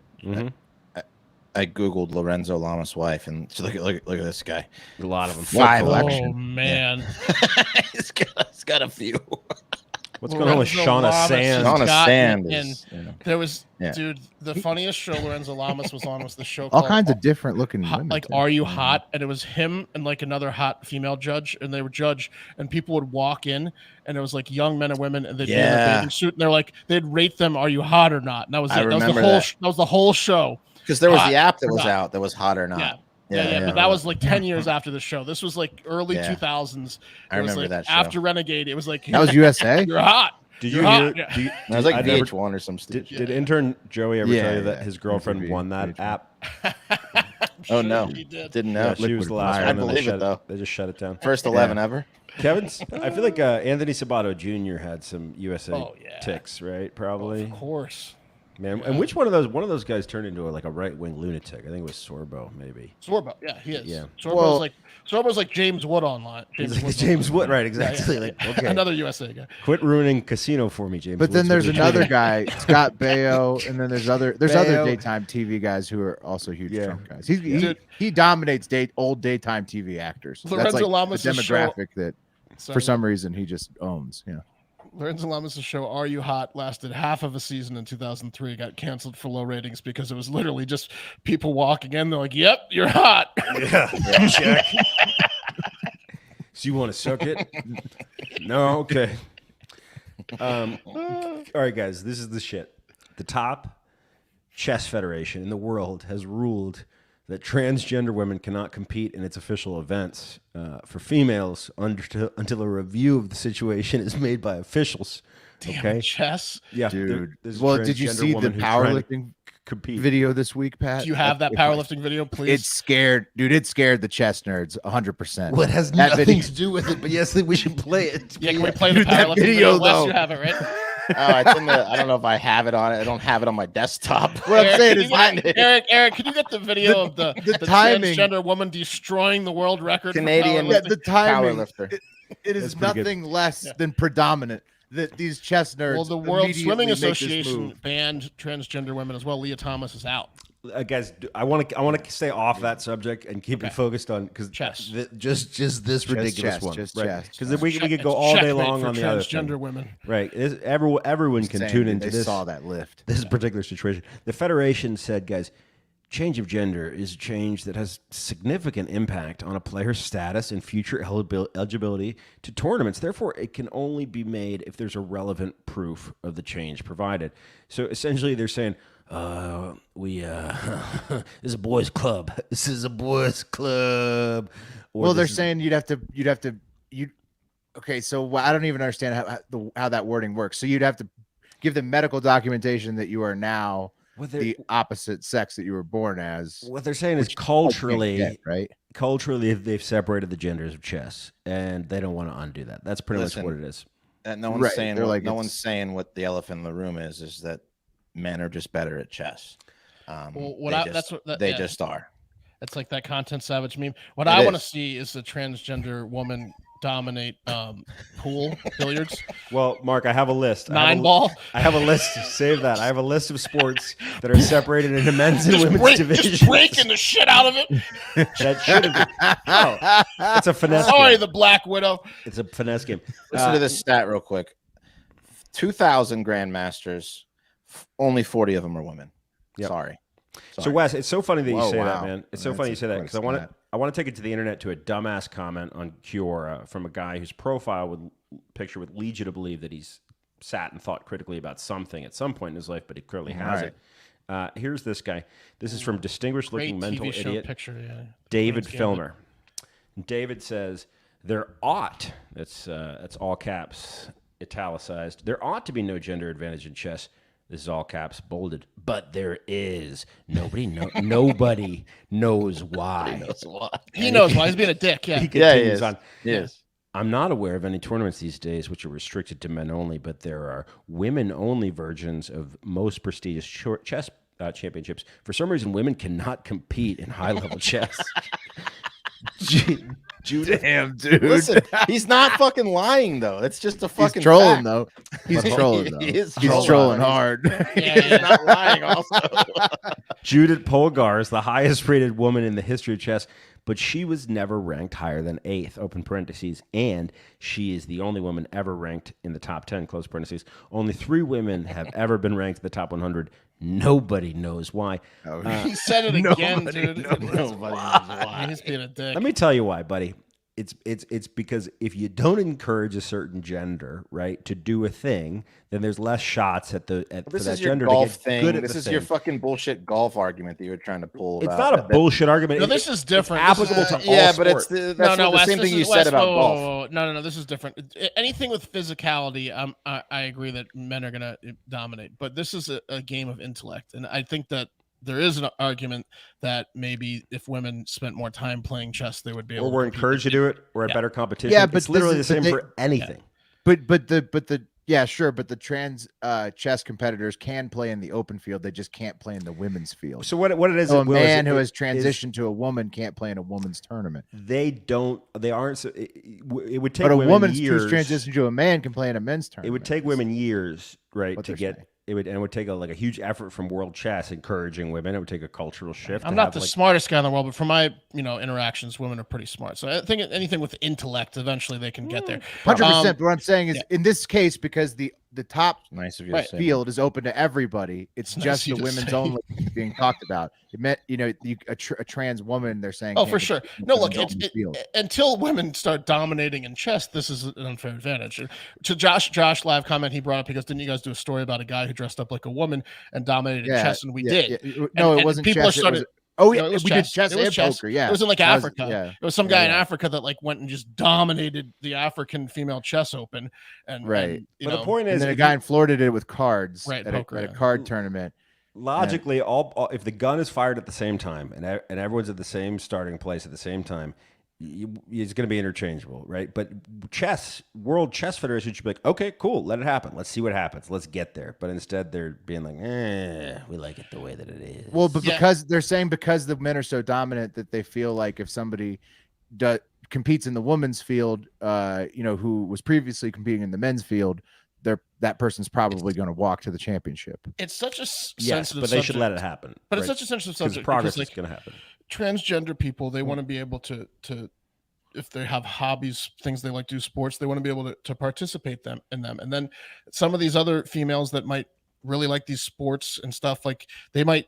I Googled Lorenzo Lamas' wife, and look at this guy. A lot of them. 5 Oh, man. Yeah. He's got a few. What's going on with Shauna Sand? Shauna Sand. There was, dude, the funniest show Lorenzo Lamas was on was the show all kinds of different looking women. Like, Are You Hot? And it was him and like another hot female judge, and they were judge, and people would walk in, and it was like young men and women, and they'd be in a bathing suit, and they're like, they'd rate them, are you hot or not? And that was it. That was the whole show. Because there was the app that was out that was hot or not. Yeah, but that was like 10 years after the show. This was like early 2000s. I remember that show. After Renegade, it was like, that was USA. You're hot. Did you hear? It was like VH1 or some stuff. Did intern Joey ever tell you that his girlfriend won that app? Oh no, didn't know. Yeah, she was the last one. I believe it though. They just shut it down. First 11 ever. Kevin's. I feel like Anthony Sabato Jr. had some USA ticks, right? Probably. Of course. Man, and which one of those guys turned into a right-wing lunatic? I think it was Sorbo, maybe. Sorbo, yeah, he is. Yeah. Sorbo's like James Wood online. James Wood, right? Exactly. Like, okay. Another USA guy. Quit ruining casino for me, James. But then there's another guy, Scott Baio, and then there's other daytime TV guys who are also huge Trump guys. He dominates old daytime TV actors. Lorenzo That's like Lamas' the demographic that for some reason he just owns. Yeah. Lorenzo Lamas' show Are You Hot lasted half of a season in 2003. Got canceled for low ratings because it was literally just people walking in. They're like, "Yep, you're hot." Yeah, check. So you want to suck it? No, okay. All right, guys, this is the shit. The top chess federation in the world has ruled that transgender women cannot compete in its official events for females until a review of the situation is made by officials. Damn, chess? Yeah, dude. Well, did you see the powerlifting video this week, Pat? Do you have that powerlifting video, please? It scared the chess nerds 100%. Well, it has nothing to do with it, but yes, we should play it. Yeah, can we play the powerlifting video? Wes, you have it, right? It's in the. I don't know if I have it on it. I don't have it on my desktop. What I'm saying is, Eric, can you get the video of the timing, transgender woman destroying the world record? Canadian the timing. Powerlifter. It is nothing less than predominant that these chess nerds. Well, the World Swimming Association banned transgender women as well. Leah Thomas is out. Guys, I want to stay off that subject and keep it focused on chess. Just this ridiculous one, right? Because we could go all day long on the other transgender women, right? Everyone can tune into this. Saw that lift. This particular situation. The federation said, guys, change of gender is a change that has significant impact on a player's status and future eligibility to tournaments. Therefore, it can only be made if there's a relevant proof of the change provided. So essentially, they're saying, this is a boys' club. This is a boys' club. Well, they're saying you'd have to. Okay, so I don't even understand how that wording works. So you'd have to give them medical documentation that you are now the opposite sex that you were born as. What they're saying is culturally, right? Culturally, they've separated the genders of chess, and they don't want to undo that. That's pretty much what it is. No one's saying. No one's saying what the elephant in the room is that men are just better at chess. They just are. It's like that Content Savage meme. What I want to see is a transgender woman dominate pool billiards. Well, Mark, I have a list. Ball. I have a list. Save that. I have a list of sports that are separated into men's and women's divisions. Just breaking the shit out of it. That should have been. Oh, it's a finesse. Sorry, game. the Black Widow. It's a finesse game. Listen to this stat real quick. 2,000 grandmasters. Only 40 of them are women. Yep. Sorry. So Wes, it's so funny that you say that, man. It's so funny you say that because I want to take it to the internet to a dumbass comment on Quora from a guy whose profile would picture would lead you to believe that he's sat and thought critically about something at some point in his life, but he clearly hasn't. Here's this guy. This is from distinguished looking mental idiot David Filmer. David says there ought. That's all caps, italicized. There ought to be no gender advantage in chess. This is all caps, bolded. But there is. Nobody knows why. He knows why. He's being a dick. Yeah. He continues on. Yes. I'm not aware of any tournaments these days which are restricted to men only, but there are women-only versions of most prestigious chess championships. For some reason, women cannot compete in high-level chess. Judith. Damn, dude. Listen, he's not fucking lying though. It's just a fucking He's trolling fact. though. He's trolling though. He's trolling. trolling hard. He's not lying also. Judith Polgar is the highest-rated woman in the history of chess, but she was never ranked higher than 8th, open parentheses, and she is the only woman ever ranked in the top 10, close parentheses. Only 3 women have ever been ranked in the top 100. Nobody knows why. He said it again, dude. Nobody knows why. He's being a dick. Let me tell you why, buddy. It's because if you don't encourage a certain gender, right, to do a thing, then there's less shots at for that gender to get good at this the is thing. your fucking bullshit golf argument that you're trying to pull. It's about. not a bullshit argument. No, this is different. It's applicable to all yeah, sport. but it's the same thing you said about golf. No, this is different. Anything with physicality, I agree that men are gonna dominate, but this is a game of intellect, and I think that there is an argument that maybe if women spent more time playing chess, they would be able. Or we're encouraged to do it, or a better competition. Yeah, but it's literally the this same is- for anything. But the yeah, sure, but the trans chess competitors can play in the open field. They just can't play in the women's field. So what it is? So a Will, is man it- who has is- transitioned to a woman can't play in a woman's tournament. They aren't. So it would take But a women woman years. who's transitioned to a man can play in a men's tournament. It would take women years, right, what to they're get. saying. It would take a huge effort from world chess encouraging women. It would take a cultural shift. I'm to not have, the like, smartest guy in the world, but from my interactions, women are pretty smart. So I think anything with intellect, eventually they can get there. 100%. But what I'm saying is, in this case, because the top Nice of you Right. to say. field is open to everybody, it's Nice just of the you to women's say. only being talked about. It meant a trans woman. They're saying, Oh, can't for compete sure. in No, the look, women's field. until women start dominating in chess, this is an unfair advantage. To Josh live comment he brought up, because didn't you guys do a story about a guy who dressed up like a woman and dominated in chess? And we did. Yeah. No, And it wasn't people chess. started. Yeah, No, it was we chess. did chess It was and chess. poker. Yeah, It was in like That was- Africa. yeah. It was some guy in Yeah. Africa that like went and just dominated the African female chess open. And Right. and, you But know, the point And is, then a if guy you- in Florida did it with cards Right, at poker, a yeah. card tournament. logically, all if the gun is fired at the same time and everyone's at the same starting place at the same time, it's going to be interchangeable, right? But World Chess Federation should be like, okay, cool, let it happen. Let's see what happens. Let's get there. But instead, they're being like, we like it the way that it is. Well, but Yeah. because they're saying because the men are so dominant that they feel like if somebody competes in the women's field, who was previously competing in the men's field, that person's probably going to walk to the championship. it's such a yes, sensitive but they should subject. let it happen. But right? it's such a sensitive because subject progress because, is going to happen. transgender people, they want to be able to if they have hobbies, things they like to do, sports, they want to be able to participate in them. And then some of these other females that might really like these sports and stuff, like they might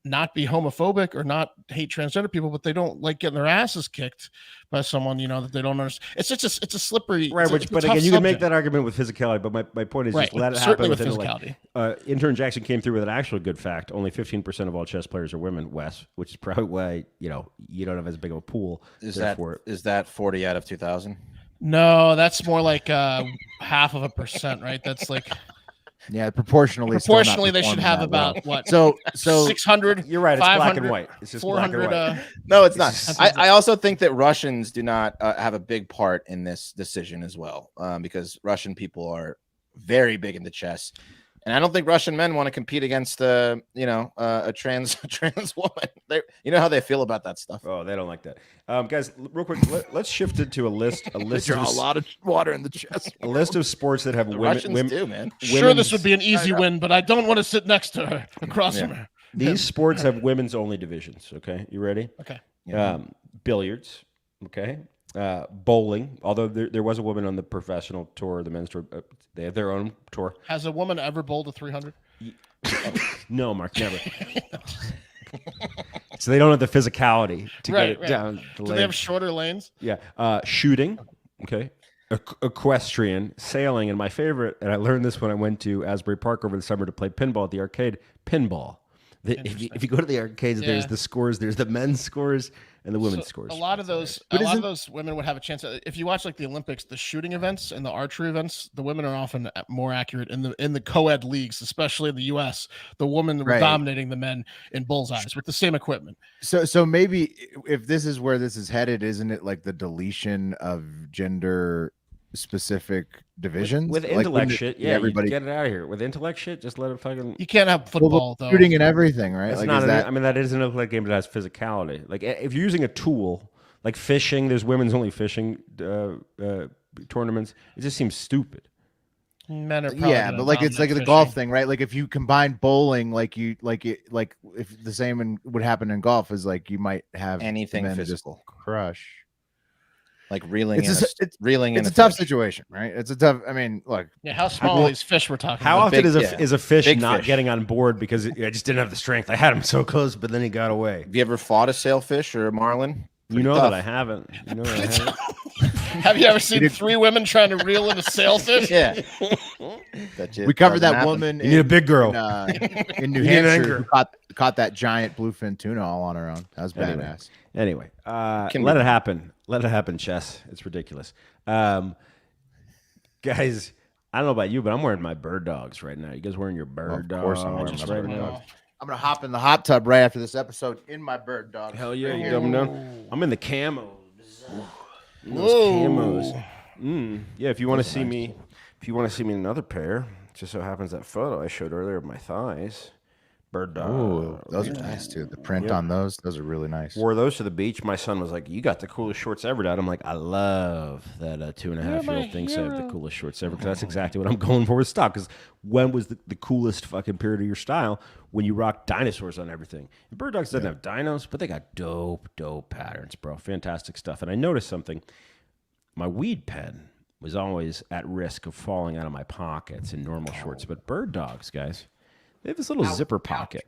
not be homophobic or not hate transgender people, but they don't like getting their asses kicked by someone that they don't understand. It's just it's a slippery Right, it's a but tough again, you can make subject. that argument with physicality, but my point is Right, just let it certainly happen. with within, physicality. Intern Jackson came through with an actual good fact. Only 15% of all chess players are women, Wes, which is probably why you don't have as big of a pool. Is therefore- that 40 out of 2,000? No, that's more like 0.5%, right? That's like Yeah, proportionally still not they should performing have that well. about what So 600. You're right. It's black and 500, white. It's just black and 400. white. No, it's not. That's- I also think that Russians do not have a big part in this decision as well, because Russian people are very big into chess, and I don't think Russian men want to compete against a trans woman. You know how they feel about that stuff. Oh, they don't like that. Guys, real quick, let's shift it to a list. A list Draw of a lot of water in the chest. a list of sports that have The women. Russians do, man. Sure, this would be an easy win, but I don't want to sit next to her, across from her. These sports have women's only divisions. Okay, you ready? Okay. Billiards. Okay. Bowling. Although there was a woman on the professional tour, the men's tour. They have their own tour. Has a woman ever bowled a 300? No, Mark, never. So they don't have the physicality to Right, get it right. down the Do they lane. have shorter lanes? Yeah. Shooting. Okay. Equestrian, sailing, and my favorite, and I learned this when I went to Asbury Park over the summer to play pinball at the arcade. Pinball. If you go to the arcades, there's Yeah. the scores. There's the men's scores and the women's scores. A lot of those women would have a chance. If you watch like the Olympics, the shooting events and the archery events, the women are often more accurate in the co-ed leagues, especially in the U.S. The women were Right. dominating the men in bullseyes with the same equipment. So maybe if this is where this is headed, isn't it like the deletion of gender specific divisions with like, intellect shit. Yeah, everybody get it out of here. With intellect shit, just let it fucking. You can't have football though. Shooting and everything, right? That's like, not. is that... I mean, that is an intellect game that has physicality. Like if you're using a tool, like fishing, there's women's only fishing tournaments. It just seems stupid. Men are probably but like it's like the golf thing, right? Like if you combine bowling, like if the same would happen in golf is like you might have anything men physical just crush. Like reeling. It's a tough situation, right? It's a tough. I mean, look. Yeah, how small are these fish we're talking How about? often is a fish not fish. getting on board because I just didn't have the strength? I had him so close, but then he got away. Have you ever fought a sailfish or a marlin? You know tough. that I haven't. You know that I haven't. Have you ever seen 3 women trying to reel in a sailfish? Yeah. We covered that woman. You need a big girl in New Hampshire who caught that giant bluefin tuna all on her own. That was badass. Anyway, let it happen. Let it happen, Chess. It's ridiculous. Guys, I don't know about you, but I'm wearing my BIRDDOGS right now. You guys wearing your BIRDDOGS? Of course I'm wearing my right BIRDDOGS. now. I'm going to hop in the hot tub right after this episode in my BIRDDOGS. Hell yeah, you coming down? I'm in the camos. Those camos. Yeah, if you want to see me, in another pair, just so happens that photo I showed earlier of my thighs. BIRDDOGS. Oh, those are nice too. The print on those are really nice. Wore those to the beach. My son was like, "You got the coolest shorts ever, Dad." I'm like, "I love that 2.5-year-old thinks I have the coolest shorts ever." Because that's exactly what I'm going for with stock. Because when was the coolest fucking period of your style? When you rock dinosaurs on everything. And BIRDDOGS doesn't have dinos, but they got dope patterns, bro. Fantastic stuff. And I noticed something. My weed pen was always at risk of falling out of my pockets in normal shorts. But BIRDDOGS, guys, they have this little zipper pocket.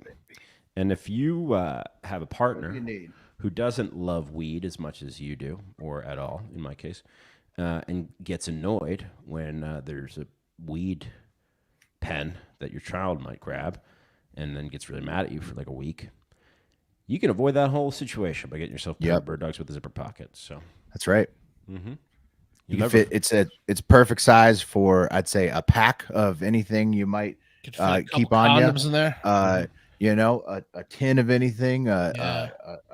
And if you have a partner who doesn't love weed as much as you do, or at all, in my case, and gets annoyed when there's a weed pen that your child might grab and then gets really mad at you for like a week, you can avoid that whole situation by getting yourself BIRDDOGS with a zipper pocket. So that's right. Mm-hmm. You can fit. It's perfect size for, I'd say, a pack of anything you might keep on you. In there. You know, a tin of anything, a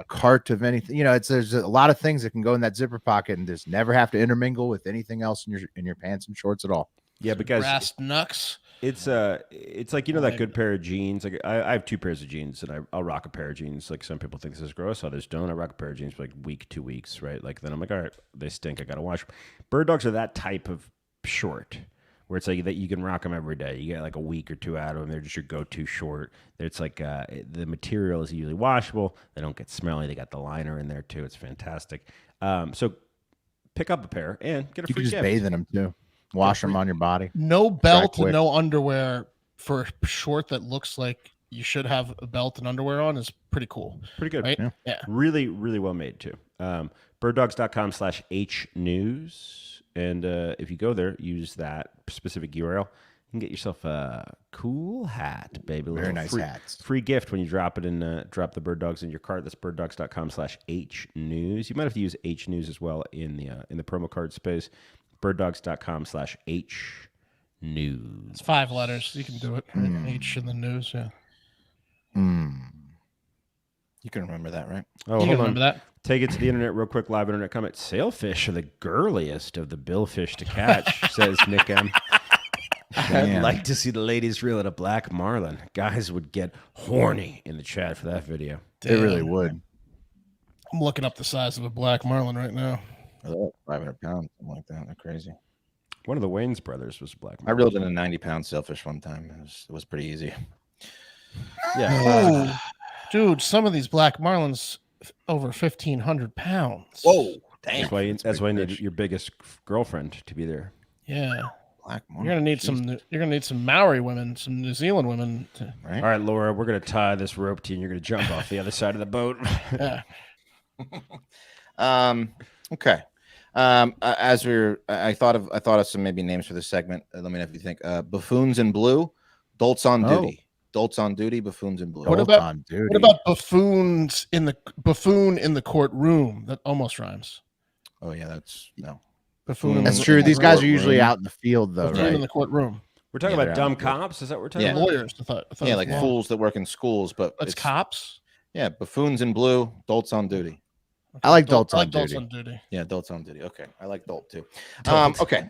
cart of anything. You know, there's a lot of things that can go in that zipper pocket and just never have to intermingle with anything else in your pants and shorts at all. Yeah, because brass knucks. It's like, you know, that good pair of jeans. Like I have 2 pairs of jeans, and I'll rock a pair of jeans. Like some people think this is gross, others don't. I rock a pair of jeans for like week, 2 weeks, right? Like then I'm like, all right, they stink. I gotta wash them. BIRDDOGS are that type of short where it's like that you can rock them every day. You get like a week or 2 out of them. They're just your go-to short. It's like the material is usually washable. They don't get smelly. They got the liner in there too. It's fantastic. So pick up a pair and get a free gift. You can just bathe in them too. Wash them on your body. No belt and no underwear for a short that looks like you should have a belt and underwear on is pretty cool. Pretty good. Right? Yeah. Really, really well made too. BIRDDOGS.com/HNews. And if you go there, use that specific URL, you can get yourself a cool hat, baby. Very nice hats. Free gift when you drop it in, drop the BIRDDOGS in your cart. That's BIRDDOGS.com/HNews. You might have to use HNews as well in the promo card space. BIRDDOGS.com/HNews. It's 5 letters. You can do it. H in the news. Yeah. You can remember that, right? Oh, you can remember that. Take it to the internet real quick. Live internet comment. Sailfish are the girliest of the billfish to catch, says Nick M. I'd like to see the ladies reel at a black marlin. Guys would get horny in the chat for that video. They really would. I'm looking up the size of a black marlin right now. 500 pounds, something like that. They're crazy. One of the Wayans brothers was black marlin. I reeled in a 90-pound sailfish one time. It was pretty easy. Yeah. Dude, some of these black marlins over 1,500 pounds. Whoa, damn. That's why you need your biggest girlfriend to be there. Yeah. Black marlin. You're gonna need some Maori women, some New Zealand women. Right? All right, Laura, we're gonna tie this rope to you, and you're gonna jump off the other side of the boat. Yeah. Okay. As I thought of some maybe names for this segment. Let me know if you think. Buffoons in blue, dolts on duty. Dolts on duty, buffoons in blue. What about buffoons in the courtroom? That almost rhymes. Oh yeah, that's no. Buffoon. That's true. These guys are usually out in the field, though, buffoon right? in the courtroom. We're talking about dumb cops. Is that what we're talking about? Lawyers. I thought yeah, like fools that work in schools, but it's cops. Yeah, buffoons in blue, dolts on duty. I like dolts on duty. Yeah, dolts on duty. Okay, I like dolt too. Dolt. Okay.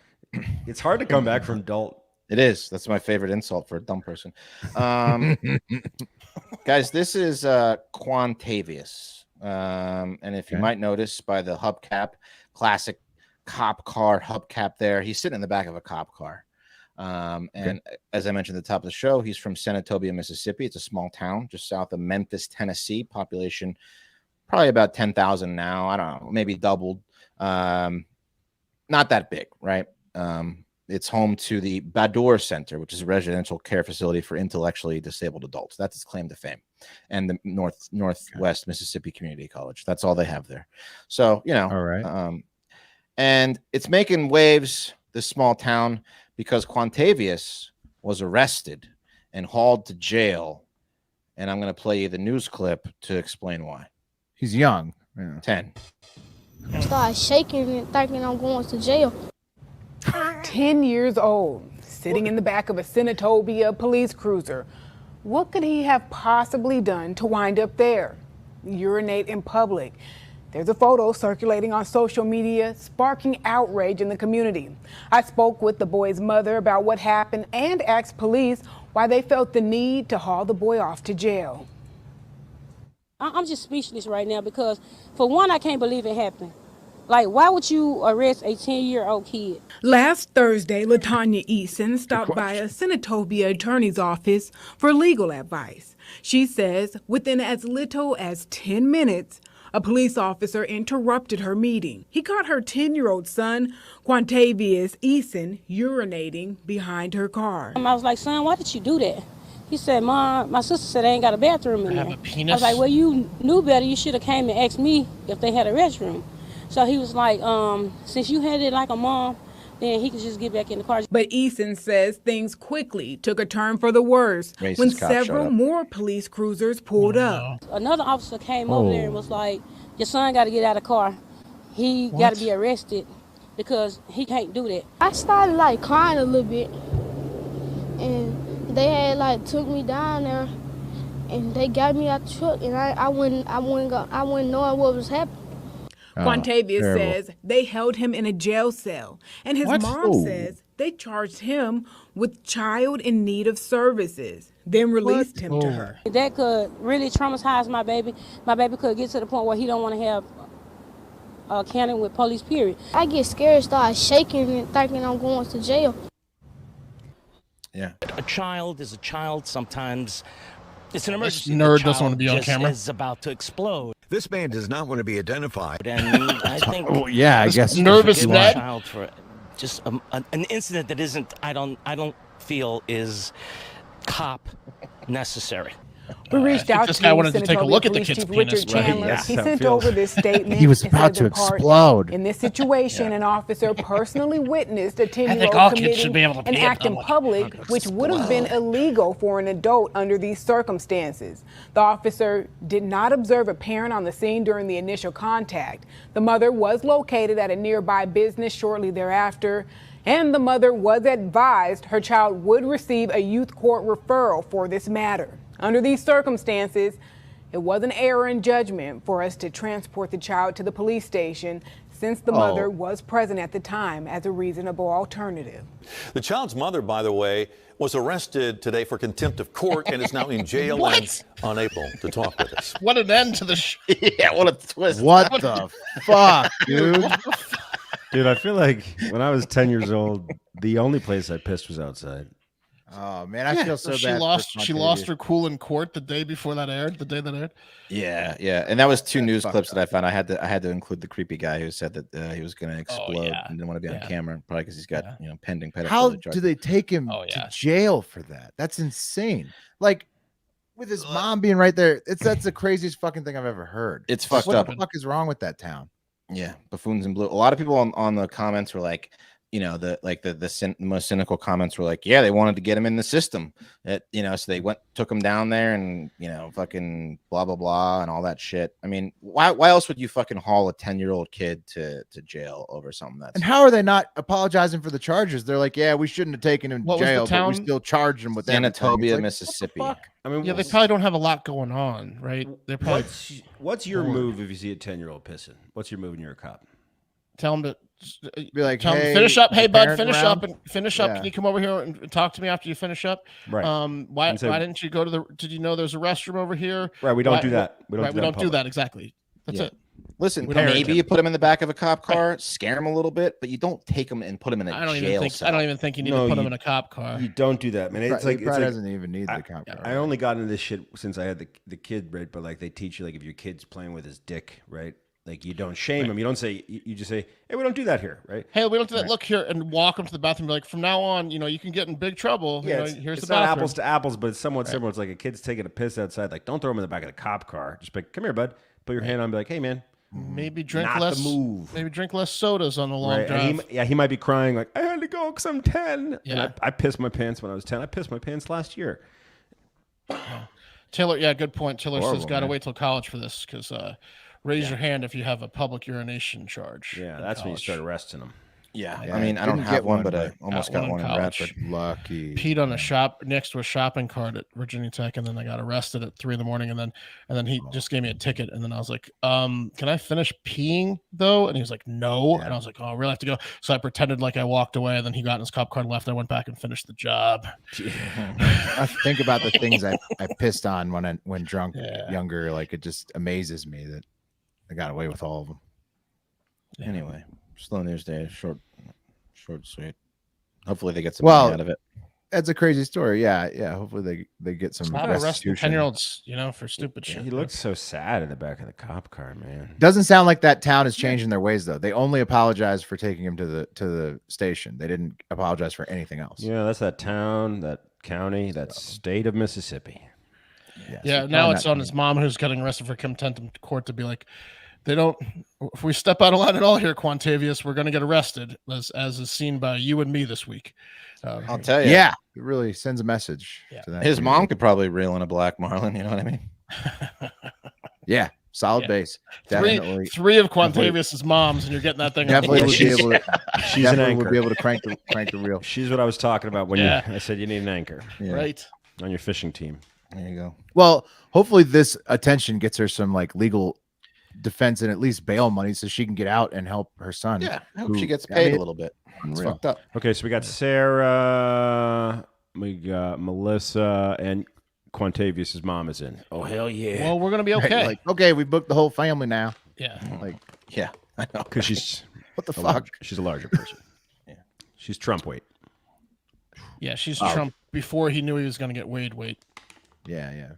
It's hard to come back from adult. It is. That's my favorite insult for a dumb person. Guys, this is Quantavius. And if you might notice by the hubcap, classic cop car hubcap there, he's sitting in the back of a cop car. And as I mentioned at the top of the show, he's from Senatobia, Mississippi. It's a small town just south of Memphis, Tennessee. Population probably about 10,000 now. I don't know, maybe doubled. Not that big, right? It's home to the Baddour Center, which is a residential care facility for intellectually disabled adults. That's its claim to fame. And the Northwest Mississippi Community College. That's all they have there. So, you know, all right. And it's making waves, this small town, because Quantavius was arrested and hauled to jail. And I'm going to play you the news clip to explain why. He's young. Yeah. 10. I started shaking and thinking I'm going to jail. 10 years old, sitting in the back of a Senatobia police cruiser. What could he have possibly done to wind up there? Urinate in public. There's a photo circulating on social media, sparking outrage in the community. I spoke with the boy's mother about what happened and asked police why they felt the need to haul the boy off to jail. I'm just speechless right now because, for one, I can't believe it happened. Like, why would you arrest a 10-year-old kid? Last Thursday, LaTanya Eason stopped by a Senatobia attorney's office for legal advice. She says within as little as 10 minutes, a police officer interrupted her meeting. He caught her 10-year-old son, Quantavius Eason, urinating behind her car. I was like, son, why did you do that? He said, Mom, my sister said they ain't got a bathroom in there. I have a penis. I was like, well, you knew better. You should have came and asked me if they had a restroom. So he was like, since you had it like a mom, then he could just get back in the car. But Eason says things quickly took a turn for the worse when several more police cruisers pulled up. Another officer came over there and was like, your son got to get out of the car. He got to be arrested because he can't do that. I started like crying a little bit, and they had like took me down there, and they got me out the truck, and I wouldn't know what was happening. Quantavius says they held him in a jail cell, and his mom says they charged him with child in need of services, then released him to her. That could really traumatize my baby. My baby could get to the point where he don't want to have a counting with police, period. I get scared, start shaking and thinking I'm going to jail. Yeah. A child is a child. Sometimes it's an emergency. This nerd doesn't want to be on camera. Is about to explode. This man does not want to be identified. And I think I guess nervous a child for just an incident that isn't. I don't feel is cop necessary. We reached out this to guy wanted to take a look at the Police kid's Chief penis. Richard Chandler. Yeah, He that sent feels- over this statement. He was and about said to the part explode. In this situation, an officer personally witnessed a think 10-year-old all kids should be committing able to an pee in act in public. public, which would have been illegal for an adult under these circumstances. The officer did not observe a parent on the scene during the initial contact. The mother was located at a nearby business shortly thereafter, and the mother was advised her child would receive a youth court referral for this matter. Under these circumstances, it was an error in judgment for us to transport the child to the police station since the mother was present at the time as a reasonable alternative. The child's mother, by the way, was arrested today for contempt of court and is now in jail and unable to talk with us. What an end to the show. Yeah, what a twist. What the fuck, dude? Dude, I feel like when I was 10 years old, the only place I pissed was outside. Oh man, I feel so bad. She lost her cool in court the day before that aired. The day that aired. Yeah, and that was two news clips that I found. I had to include the creepy guy who said that he was going to explode and didn't want to be on camera, probably because he's got pending pedophilia How charges. do they take him to jail for that? That's insane. Like with his mom being right there, that's the craziest fucking thing I've ever heard. It's fucked what up. What the fuck is wrong with that town? Yeah, buffoons in blue. A lot of people on the comments were like, the most cynical comments were like, yeah, they wanted to get him in the system. So they took him down there and fucking blah blah blah and all that shit. I mean, why else would you fucking haul a 10-year-old kid to jail over something that's? And how are they not apologizing for the charges? They're like, yeah, we shouldn't have taken him to jail, but we still charged him with Senatobia, like, Mississippi. I mean, they probably don't have a lot going on, right? They're probably. What's your move if you see a 10-year-old pissing? What's your move when you're a cop? Tell him to be like, tell him hey, finish up. Hey, bud, finish around? up and finish up. Yeah. Can you come over here and talk to me after you finish up? Right. Why didn't you go to the? Did you know there's a restroom over here? Right. We don't do that. We don't do that. Exactly. That's it. Listen, maybe you put him in the back of a cop car, scare him a little bit, but you don't take him and put him in a jail cell. I don't even think you need to put him in a cop car. You don't do that, man. It's like he doesn't even need the cop car. I only got into this shit since I had the kid, right? But like they teach you, like if your kid's playing with his dick, right? Like you don't shame him. You don't say. You just say, "Hey, we don't do that here," right? Hey, we don't do that. Look here, and walk him to the bathroom. Be like, from now on, you can get in big trouble. Yeah, here's it's the not bathroom. apples to apples, but it's somewhat similar. It's like a kid's taking a piss outside. Like, don't throw him in the back of the cop car. Just be like, come here, bud. Put your hand on. And be like, hey, man. Maybe drink not less. The move. Maybe drink less sodas on the long right. drive. He might be crying like, I had to go because I'm 10. Yeah. And I pissed my pants when I was 10. I pissed my pants last year. Taylor, yeah, good point. Taylor Horrible, says, got to man. wait till college for this because raise your hand if you have a public urination charge. Yeah, that's when you start arresting them. Yeah, I mean, I don't have one, but I almost got one in Bradford. Lucky. Peed on a next to a shopping cart at Virginia Tech, and then I got arrested at 3 a.m. and then he just gave me a ticket, and then I was like, can I finish peeing though? And he was like, no, and I was like, oh, I really have to go. So I pretended like I walked away, and then he got in his cop car and left. I went back and finished the job. I think about the things I pissed on when drunk younger. Like it just amazes me that I got away with all of them. Yeah. Anyway, slow news day, short, sweet. Hopefully they get some money out of it. That's a crazy story. Yeah. Hopefully they get some restitution. 10-year-olds, for stupid shit. He looks so sad in the back of the cop car, man. Doesn't sound like that town is changing their ways though. They only apologized for taking him to the station. They didn't apologize for anything else. Yeah, that's that town, that county, that state of Mississippi. Yeah, now it's on his mom who's getting arrested for contempt in court to be like, if we step out of line at all here, Quantavious, we're going to get arrested, as is seen by you and me this week. I'll tell you. Yeah, it really sends a message to that. His mom could probably reel in a black marlin, you know what I mean? Yeah, solid base. Definitely. Three of Quantavious's moms, and you're getting that thing. Definitely would be able to. She's an anchor. Would be able to crank the reel. She's what I was talking about when I said you need an anchor. Yeah. Right. On your fishing team. There you go. Well, hopefully this attention gets her some like legal defense and at least bail money so she can get out and help her son. Yeah, I hope she gets paid a little bit. It's fucked up. Okay, so we got Sarah, we got Melissa, and Quantavious's mom is in. Oh hell yeah! Well, we're gonna be okay. Right, okay, we booked the whole family now. Yeah. Yeah, I know. Because she's what the fuck? She's a larger person. Yeah, she's Trump weight. Yeah, she's Trump before he knew he was gonna get Wade weight. Yeah.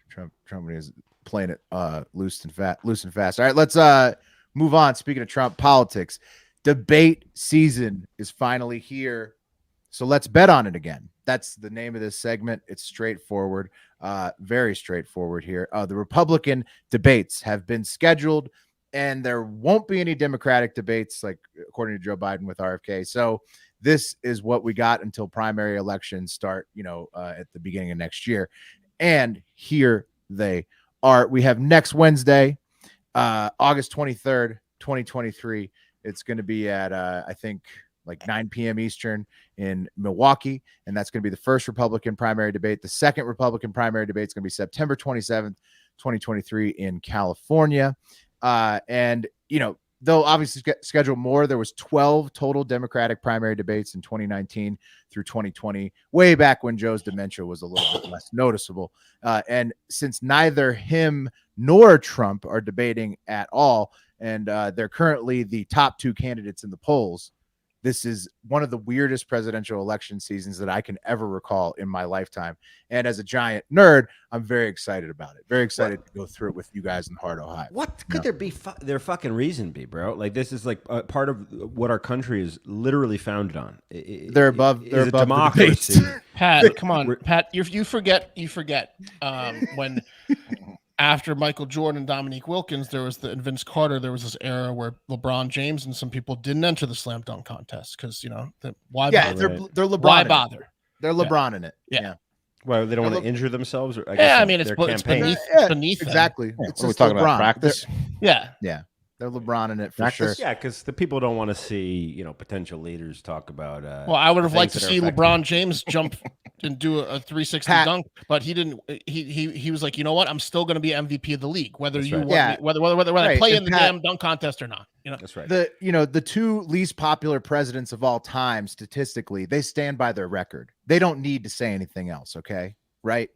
Trump is playing it loose and fast. All right, let's move on. Speaking of Trump politics, debate season is finally here. So let's bet on it again. That's the name of this segment. It's straightforward, very straightforward here. The Republican debates have been scheduled, and there won't be any Democratic debates, like according to Joe Biden with RFK. So this is what we got until primary elections start, at the beginning of next year. And here they are. We have next Wednesday, August 23rd, 2023. It's going to be at, I think, like 9 p.m. Eastern in Milwaukee. And that's going to be the first Republican primary debate. The second Republican primary debate is going to be September 27th, 2023 in California. And, they'll obviously schedule more. There was 12 total Democratic primary debates in 2019 through 2020, way back when Joe's dementia was a little bit less noticeable. And since neither him nor Trump are debating at all, and they're currently the top two candidates in the polls, this is one of the weirdest presidential election seasons that I can ever recall in my lifetime. And as a giant nerd, I'm very excited about it. Very excited to go through it with you guys in Heart, Ohio. What could there be their fucking reason be, bro? Like this is like part of what our country is literally founded on. They're above democracy. Pat, come on, Pat. You forget when. After Michael Jordan and Dominique Wilkins, and Vince Carter, there was this era where LeBron James and some people didn't enter the slam dunk contest because why? Yeah, bother? they're LeBron. Why bother? They're LeBron in it. Yeah. Well, they don't want to injure themselves, or it's beneath them. Exactly. Yeah. It's What are we talking LeBron. about? Practice? Yeah. They're LeBron in it for sure. Yeah, because the people don't want to see potential leaders talk about. Well, I would have liked to see LeBron James jump and do a 360 dunk, but he didn't. He was like, you know what? I'm still going to be MVP of the league, whether I play in the damn dunk contest or not. That's right. The two least popular presidents of all time, statistically, they stand by their record. They don't need to say anything else. Okay. Right.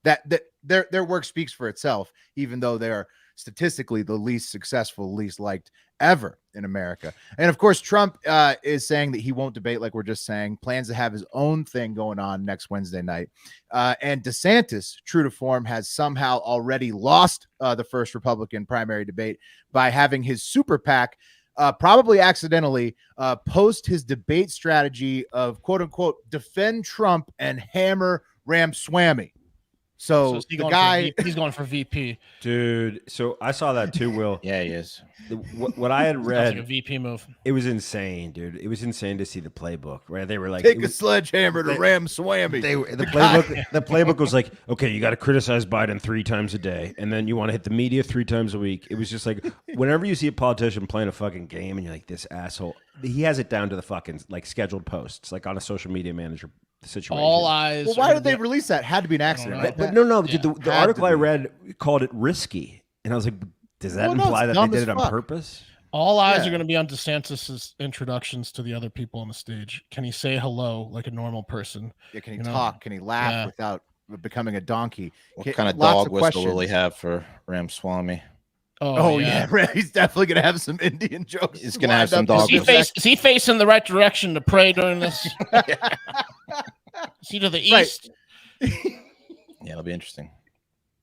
That their work speaks for itself, even though they are statistically the least successful, least liked ever in America. And of course, Trump is saying that he won't debate, like we're just saying, plans to have his own thing going on next Wednesday night. And DeSantis, true to form, has somehow already lost the first Republican primary debate by having his super PAC, probably accidentally, post his debate strategy of quote unquote defend Trump and hammer Ramaswamy. So the guy, he's going for VP, dude. So I saw that too, Will. Yeah, he is. What I had read, like a VP move. It was insane, dude. It was insane to see the playbook. Right? They were like, take a sledgehammer to Ramaswamy. The playbook was like, okay, you got to criticize Biden 3 times a day, and then you want to hit the media 3 times a week. It was just like, whenever you see a politician playing a fucking game, and you're like, this asshole, he has it down to the fucking like scheduled posts, like on a social media manager situation. All eyes. Well, why did they release that? Had to be an accident. But no. Yeah. The article I read called it risky, and I was like, does that imply that they did it on purpose? All eyes are going to be on DeSantis' introductions to the other people on the stage. Can he say hello like a normal person? Yeah, can he talk? Can he laugh without becoming a donkey? What kind of dog whistle will he have for Ramaswamy? Oh yeah. He's definitely going to have some Indian jokes. He's going to have some dog whistle. Is he facing the right direction to pray during this? Is he to the east? Yeah, it'll be interesting.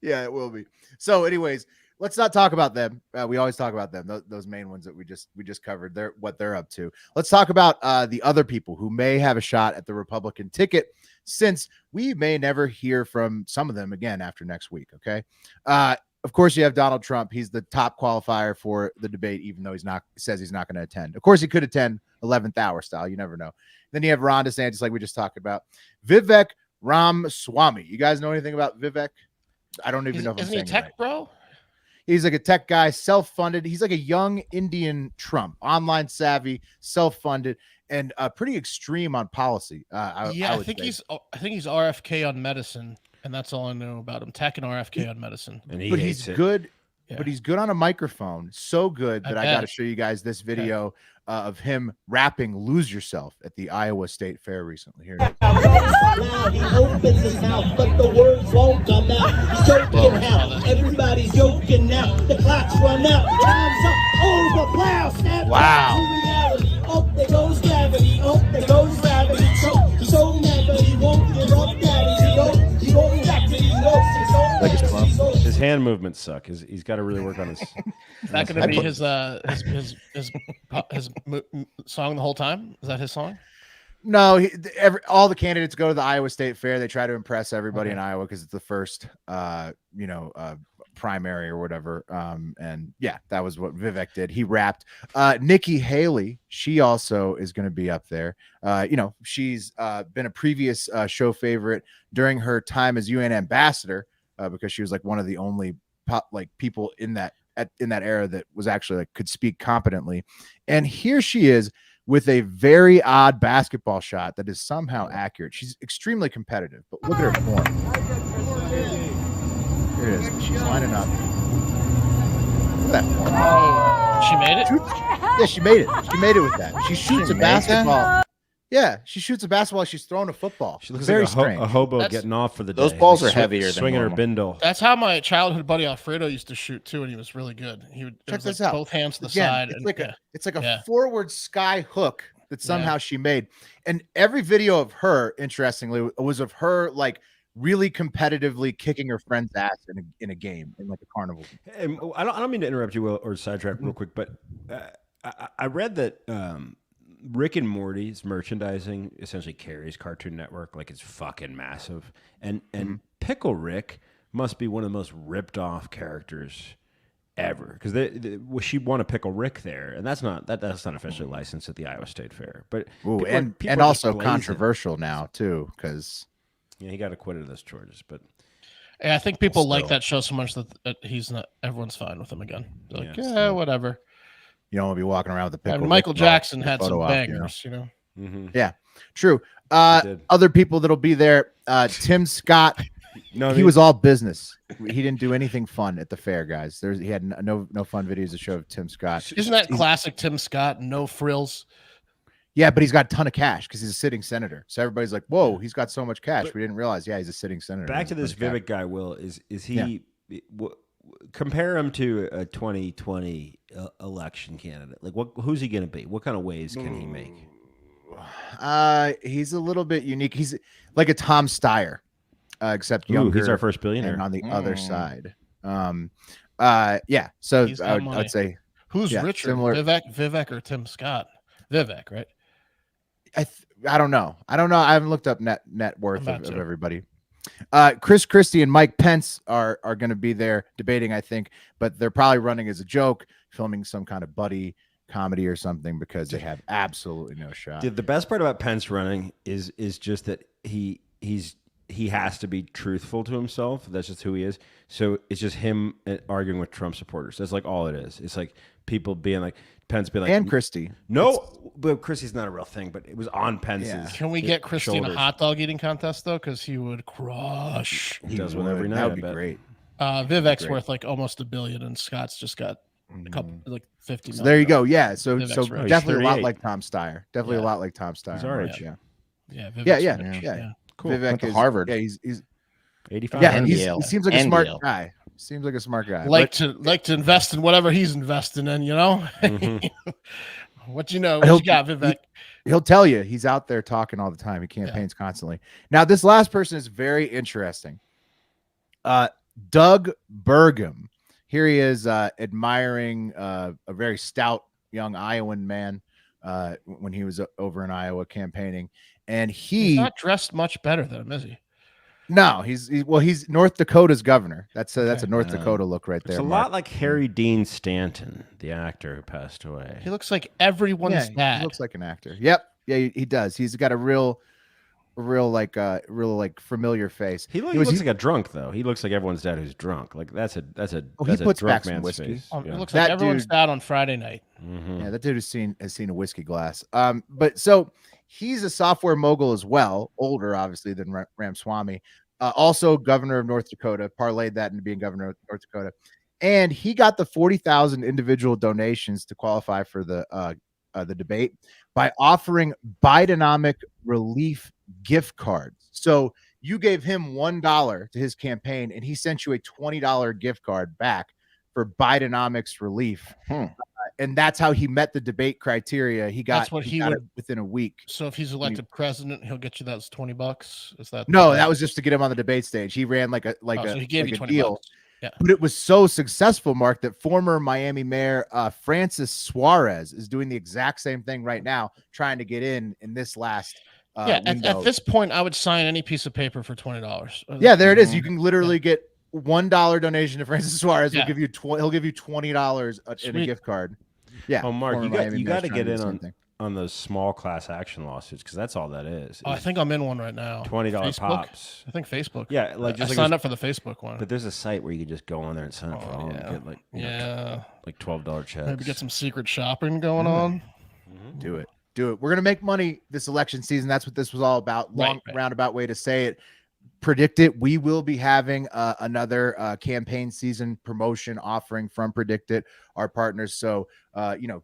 Yeah, it will be. So anyways, let's not talk about them. We always talk about them, those main ones that we just covered. What they're up to. Let's talk about the other people who may have a shot at the Republican ticket, since we may never hear from some of them again after next week. Okay. Of course, you have Donald Trump. He's the top qualifier for the debate, even though says he's not going to attend. Of course, he could attend 11th hour style. You never know. Then you have Ron DeSantis, like we just talked about. Vivek Ramaswamy. You guys know anything about Vivek? I don't even know if I'm saying he a tech right. bro? He's like a tech guy, self-funded. He's like a young Indian Trump, online savvy, self-funded, and pretty extreme on policy. I think he's RFK on medicine. And that's all I know about him. Tech and RFK on medicine. And he's good. Yeah. But he's good on a microphone. So good that I got to show you guys this video of him rapping "Lose Yourself" at the Iowa State Fair recently. Here. He opens his mouth, but the words won't come out. He's joking out. Everybody's joking now. The clock's run out. Time's up. Over. Plow. Snap. Wow. Oh, there goes gravity. Oh, there goes gravity. He's so mad, but he won't give up. Daddy. He won't back to these notes. His hand movements suck. He's got to really work on his. Is that going to be his song the whole time? Is that his song? No, all the candidates go to the Iowa State Fair. They try to impress everybody in Iowa because it's the first, primary or whatever. And yeah, that was what Vivek did. He rapped. Nikki Haley, she also is going to be up there. She's been a previous show favorite during her time as UN ambassador because she was like one of the only people in that era that was actually could speak competently. And here she is with a very odd basketball shot that is somehow accurate. She's extremely competitive, but look at her form. Here it is. She's lining up. Look at that form. Oh, she made it? Yeah, she made it. She made it with that. She shoots a basketball. Yeah, she shoots a basketball. She's throwing a football. She looks very like strange. a hobo getting off for the day. Those balls are heavier than swinging her bindle. That's how my childhood buddy Alfredo used to shoot too, and he was really good. He would check this out. Both hands to the side. It's like a forward sky hook that somehow she made. And every video of her, interestingly, was of her really competitively kicking her friend's ass in a game, in a carnival. And I don't mean to interrupt you, Will, or sidetrack real quick, but I read that Rick and Morty's merchandising essentially carries Cartoon Network, it's fucking massive, and Pickle Rick must be one of the most ripped off characters ever, because she won a Pickle Rick there, and that's not officially licensed at the Iowa State Fair, but and also controversial now too, because. Yeah, he got acquitted of those charges, but I think people like that show so much that he's not. Everyone's fine with him again. They're whatever. You don't want to be walking around with the pickle. Michael Jackson had some bangers, Mm-hmm. Yeah, true. Other people that'll be there: Tim Scott, No, he was all business. He didn't do anything fun at the fair, guys. He had no fun videos to show of Tim Scott. Isn't that classic Tim Scott? No frills. Yeah, but he's got a ton of cash because he's a sitting senator. So everybody's like, "Whoa, he's got so much cash." But we didn't realize. Yeah, he's a sitting senator. Back to this Vivek guy. Will is he? Compare him to a 2020 election candidate. Like, who's he going to be? What kind of waves can he make? He's a little bit unique. He's like a Tom Steyer, except younger. He's our first billionaire. And on the other side. Yeah. So I would say, who's richer, Vivek or Tim Scott? Vivek, right? I don't know. I haven't looked up net worth of everybody. Chris Christie and Mike Pence are going to be there debating, I think, but they're probably running as a joke, filming some kind of buddy comedy or something because they have absolutely no shot. The best part about Pence running is just that he has to be truthful to himself. That's just who he is. So it's just him arguing with Trump supporters. That's like all it is. It's like people being like, Pence be like, and Christie. No, but Christie's not a real thing, but it was on Pence's. Yeah. Can we get Christie in a hot dog eating contest though? Because he would crush. He does one every night. That would be great. Vivek's worth like almost $1 billion, and Scott's just got a couple, like 50 million. So there you go. Yeah. So Vivek's definitely a lot like Tom Steyer. Definitely a lot like Tom Steyer. He's our age. Yeah. Yeah. Cool. Vivek is Harvard. Yeah, he's 85. Yeah, he seems like a smart guy. Seems like a smart guy. Like to invest in whatever he's investing in, you know? What you know? What you got, Vivek? He'll tell you. He's out there talking all the time. He campaigns constantly. Now, this last person is very interesting. Doug Burgum. Here he is admiring a very stout young Iowan man when he was over in Iowa campaigning. And he's not dressed much better than him, is he? No, he's North Dakota's governor. That's a North Dakota look right there. It's a lot like Harry Dean Stanton, the actor who passed away. He looks like everyone's dad. He looks like an actor. Yep. Yeah, he does. He's got a real familiar face. He looks like a drunk though. He looks like everyone's dad who's drunk. Like that's a he puts drunk back some man's whiskey. face. It looks like everyone's dad on Friday night. Yeah, that dude has seen a whiskey glass. But so he's a software mogul as well, older obviously than Ramaswamy. Also governor of North Dakota, parlayed that into being governor of North Dakota. And he got the 40,000 individual donations to qualify for the debate by offering Bidenomic relief gift cards. So you gave him $1 to his campaign and he sent you a $20 gift card back for Bidenomics relief. And that's how he met the debate criteria. He got it within a week. So if he's elected president, he'll get you that $20. Is that that was just to get him on the debate stage. He ran so he gave you $20. Deal. Yeah. But it was so successful, Mark, that former Miami Mayor Francis Suarez is doing the exact same thing right now, trying to get in this last at this point, I would sign any piece of paper for $20. Yeah, there it is. You can literally get $1 donation to Francis Suarez. He'll give you $20 in a gift card. Yeah. Oh, Mark, you got to get in on those small class action lawsuits because that's all that is. I think I'm in one right now. $20 pops. I think Facebook. Yeah, I signed up for the Facebook one. But there's a site where you can just go on there and sign up for all and get like $12 checks. Maybe get some secret shopping going on. Do it. We're gonna make money this election season. That's what this was all about. Long roundabout way to say it. Predict It. We will be having another campaign season promotion offering from Predict It, our partners. So,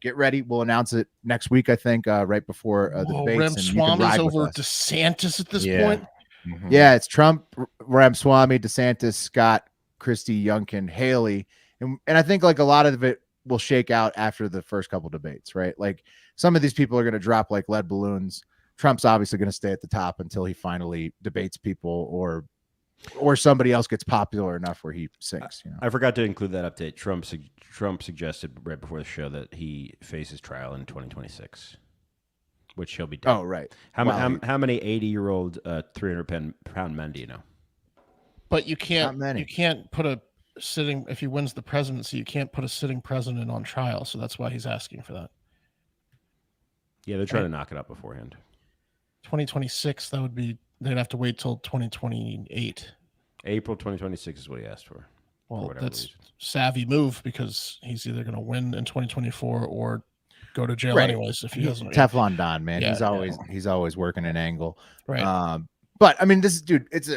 get ready. We'll announce it next week, I think, right before the debates. Ramaswamy's over DeSantis at this point. Yeah, it's Trump, Ramaswamy, DeSantis, Scott, Christie, Youngkin, Haley. And I think like a lot of it will shake out after the first couple debates, right? Like some of these people are going to drop like lead balloons. Trump's obviously going to stay at the top until he finally debates people or somebody else gets popular enough where he sinks. I forgot to include that update. Trump suggested right before the show that he faces trial in 2026, which he'll be doing. Oh, right. How many 80-year-old 300-pound men do you know? But you can't put a sitting, if he wins the presidency, you can't put a sitting president on trial. So that's why he's asking for that. Yeah, they're trying to knock it up beforehand. 2026, they'd have to wait till 2028. April 2026 is what he asked for. Well, that's savvy move because he's either going to win in 2024 or go to jail anyways if he doesn't. Teflon Don, man. He's always working an angle. Right. But I mean, this dude, it's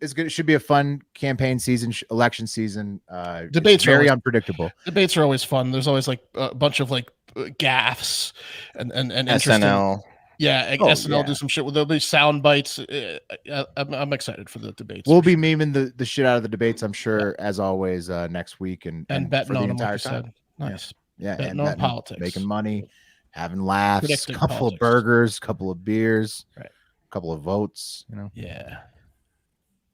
is good. It should be a fun campaign season, election season. Debates very unpredictable. Debates are always fun. There's always like a bunch of like gaffes and interesting. SNL. Yeah, SNL do some shit. There'll be sound bites. I'm excited for the debates. We'll be memeing the shit out of the debates, I'm sure, as always, next week and betting for the on them, entire like you time. said. Nice. Yeah, betting and on betting, politics, making money, having laughs, predicting couple politics. of burgers, couple of beers, right? Couple of votes. You know. Yeah.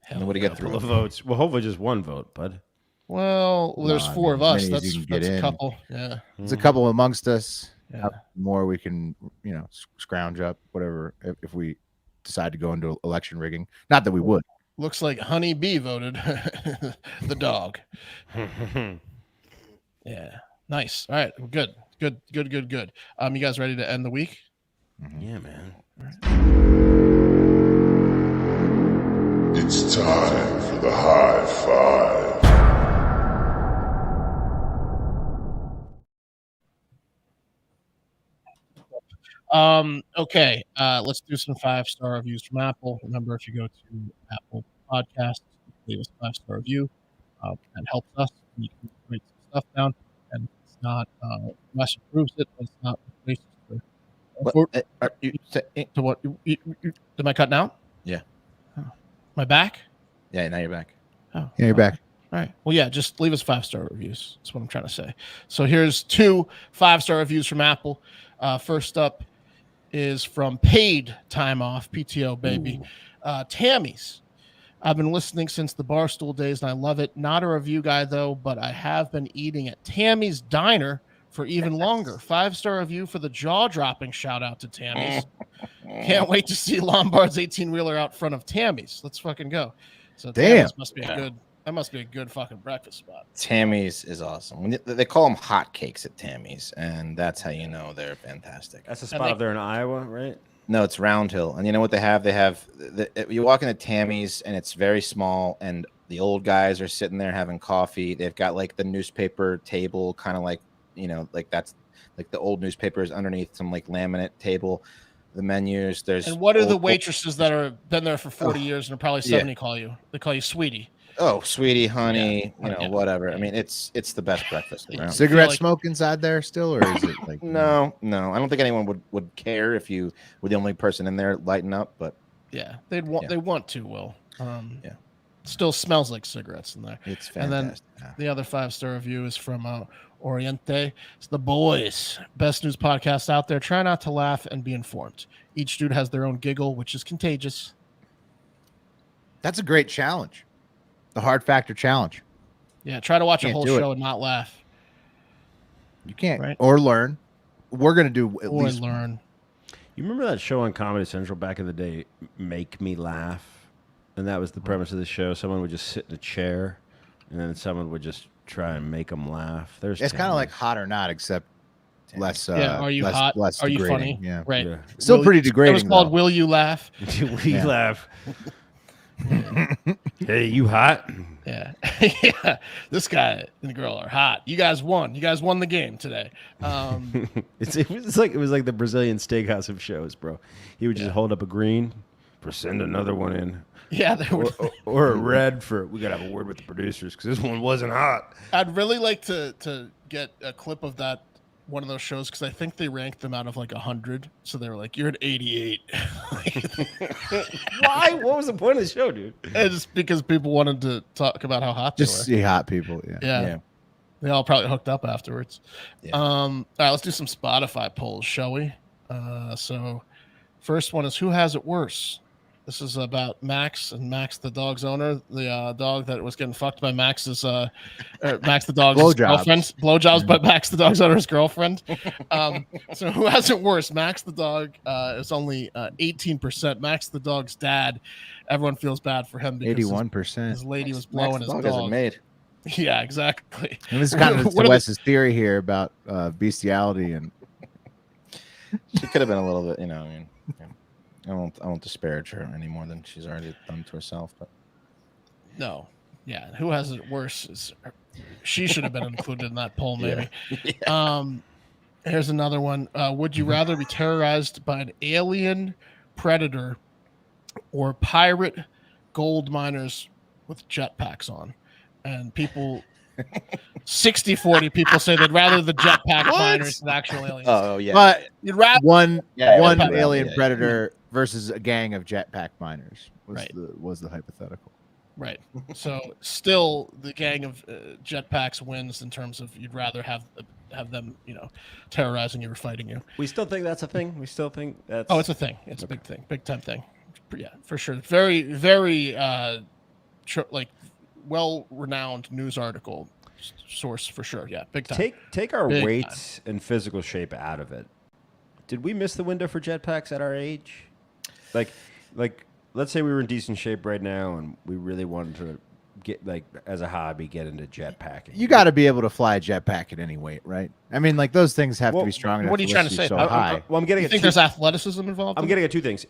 And what do you get through? Couple of votes. Well, hopefully just one vote, bud. Well, there's four of us. That's a couple. Yeah. It's a couple amongst us. Yeah. More we can, scrounge up, whatever, if we decide to go into election rigging. Not that we would. Looks like Honey Bee voted the dog. Yeah. Nice. All right. Good. You guys ready to end the week? Yeah, man. It's time for the high five. Okay. Let's do some 5-star reviews from Apple. Remember, if you go to Apple Podcasts, leave us a 5-star review. That helps us. You can write some stuff down, and it's not Wes approves it, but it's not racist. To what? Am I cutting out? Yeah. Oh. Am I back? Yeah, now you're back. Oh, yeah, you're back. All right. Well, yeah, just leave us 5-star reviews. That's what I'm trying to say. So here's 2 5-star reviews from Apple. First up is from Paid Time Off, PTO, baby. Tammy's. I've been listening since the Barstool days, and I love it. Not a review guy, though, but I have been eating at Tammy's Diner for even longer. 5-star review for the jaw-dropping shout-out to Tammy's. Can't wait to see Lombard's 18-wheeler out front of Tammy's. Let's fucking go. So Tammy's must be that must be a good fucking breakfast spot. Tammy's is awesome. They call them hot cakes at Tammy's, and that's how you know they're fantastic. That's a spot up there in Iowa, right? No, it's Round Hill. And you know what they have? They have you walk into Tammy's, and it's very small, and the old guys are sitting there having coffee. They've got like the newspaper table, kind of like, like that's like the old newspapers underneath some like laminate table. The menus, and what are the waitresses that are been there for 40 years and are probably 70 call you? They call you sweetie. Oh, sweetie, honey, whatever. I mean, it's the best breakfast around. Cigarette smoke inside there still, or is it like no? I don't think anyone would care if you were the only person in there lighting up, but yeah, they want to. Will still smells like cigarettes in there. It's fantastic. And then the other 5-star review is from Oriente. It's the boys, best news podcast out there. Try not to laugh and be informed. Each dude has their own giggle, which is contagious. That's a great challenge. The hard factor challenge. Yeah, try to watch a whole show and not laugh. You can't, right? Or learn. We're gonna do at least learn. You remember that show on Comedy Central back in the day, Make Me Laugh? And that was the premise of the show. Someone would just sit in a chair, and then someone would just try and make them laugh. It's kind of like Hot or Not, except less. Are you hot? Less are you degrading. funny? Yeah, right. Yeah. Still pretty degrading. It was called Will You Laugh? Will You Laugh? Hey, you hot? Yeah. Yeah. This guy and the girl are hot. You guys won. You guys won the game today. It was like the Brazilian steakhouse of shows, bro. He would just hold up a green for send another one in. Yeah, they were, or a red for we gotta have a word with the producers because this one wasn't hot. I'd really like to get a clip of that one of those shows because I think they ranked them out of like 100. So they were like, "You're at 88." Why? What was the point of the show, dude? Just because people wanted to talk about how hot they were. Just see hot people. Yeah. They all probably hooked up afterwards. Yeah. All right, let's do some Spotify polls, shall we? So first one is who has it worse? This is about Max and Max, the dog's owner, the dog that was getting fucked by Max's Max the dog's girlfriend. Blowjobs by Max the dog's owner's girlfriend. So who has it worse? Max the dog is only 18%. Max the dog's dad, everyone feels bad for him because 81%. His lady was blowing Max his dog. dog. Yeah, exactly. And this is kind of Wes's theory here about bestiality, and she could have been a little bit, I mean. I won't disparage her any more than she's already done to herself. But no, yeah, who has it worse? She should have been included in that poll, maybe. Yeah. Here's another one. Would you rather be terrorized by an alien predator or pirate gold miners with jetpacks on, and people 60-40 people say they'd rather the jetpack miners than actual aliens. Oh yeah, but you'd rather one jetpack alien miners. predator versus a gang of jetpack miners Right. was the hypothetical. Right. So still, the gang of jetpacks wins in terms of you'd rather have them, terrorizing you or fighting you. We still think that's a thing. We still think that's. Oh, it's a thing. It's a big thing, big time thing. Yeah, for sure. Very, very, well-renowned news article source for sure. Yeah, big time. Take our Big weights and physical shape out of it. Did we miss the window for jetpacks at our age? Like, let's say we were in decent shape right now, and we really wanted to get, as a hobby, get into jetpacking. You got to be able to fly a jetpack at any weight, right? I mean, those things have to be strong enough. What are you trying to say? So high. I'm getting. You think there's athleticism involved? I'm getting at two things.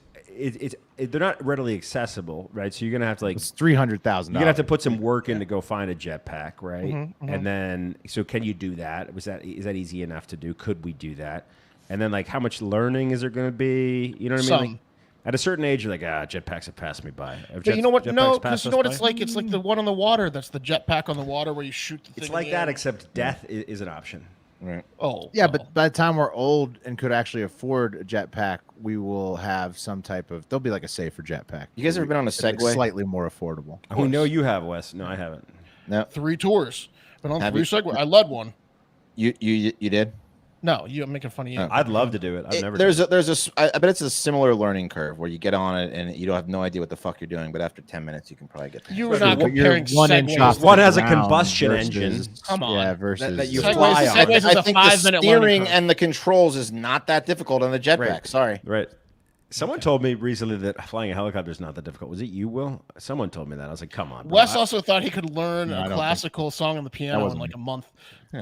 They're not readily accessible, right? So you're gonna have to it's $300,000. You're gonna have to put some work in to go find a jetpack, right? Mm-hmm. And then, so can you do that? Is that easy enough to do? Could we do that? And then, how much learning is there gonna be? You know what I mean? At a certain age, you're like, jetpacks have passed me by. But you know what? No, because you know what it's like? It's like the one on the water. That's the jetpack on the water where you shoot the thing. It's like that, except death is an option. Right. Oh. Yeah, but by the time we're old and could actually afford a jetpack, we will have some type of. There'll be like a safer jetpack. You guys ever been on a Segway? Slightly more affordable. We know you have, Wes. No, I haven't. No. 3 tours. Been on Have 3 you? Segway. I led one. You did? No, I'm making fun of you. I'd love to do it. I've never. I bet it's a similar learning curve where you get on it and you don't have no idea what the fuck you're doing, but after 10 minutes you can probably get there. You were not comparing 1 inch Segways. off One the has a ground combustion versus- engine. Come on. Yeah, versus that you Segways- fly on. Segways is I a think the 5-minute learning steering curve. and the controls is not that difficult on the jetpack. Right. Sorry. Right. Someone told me recently that flying a helicopter is not that difficult. Was it you, Will? Someone told me that. I was like, come on, bro. Wes also thought he could learn I a don't classical song on the piano in like a month.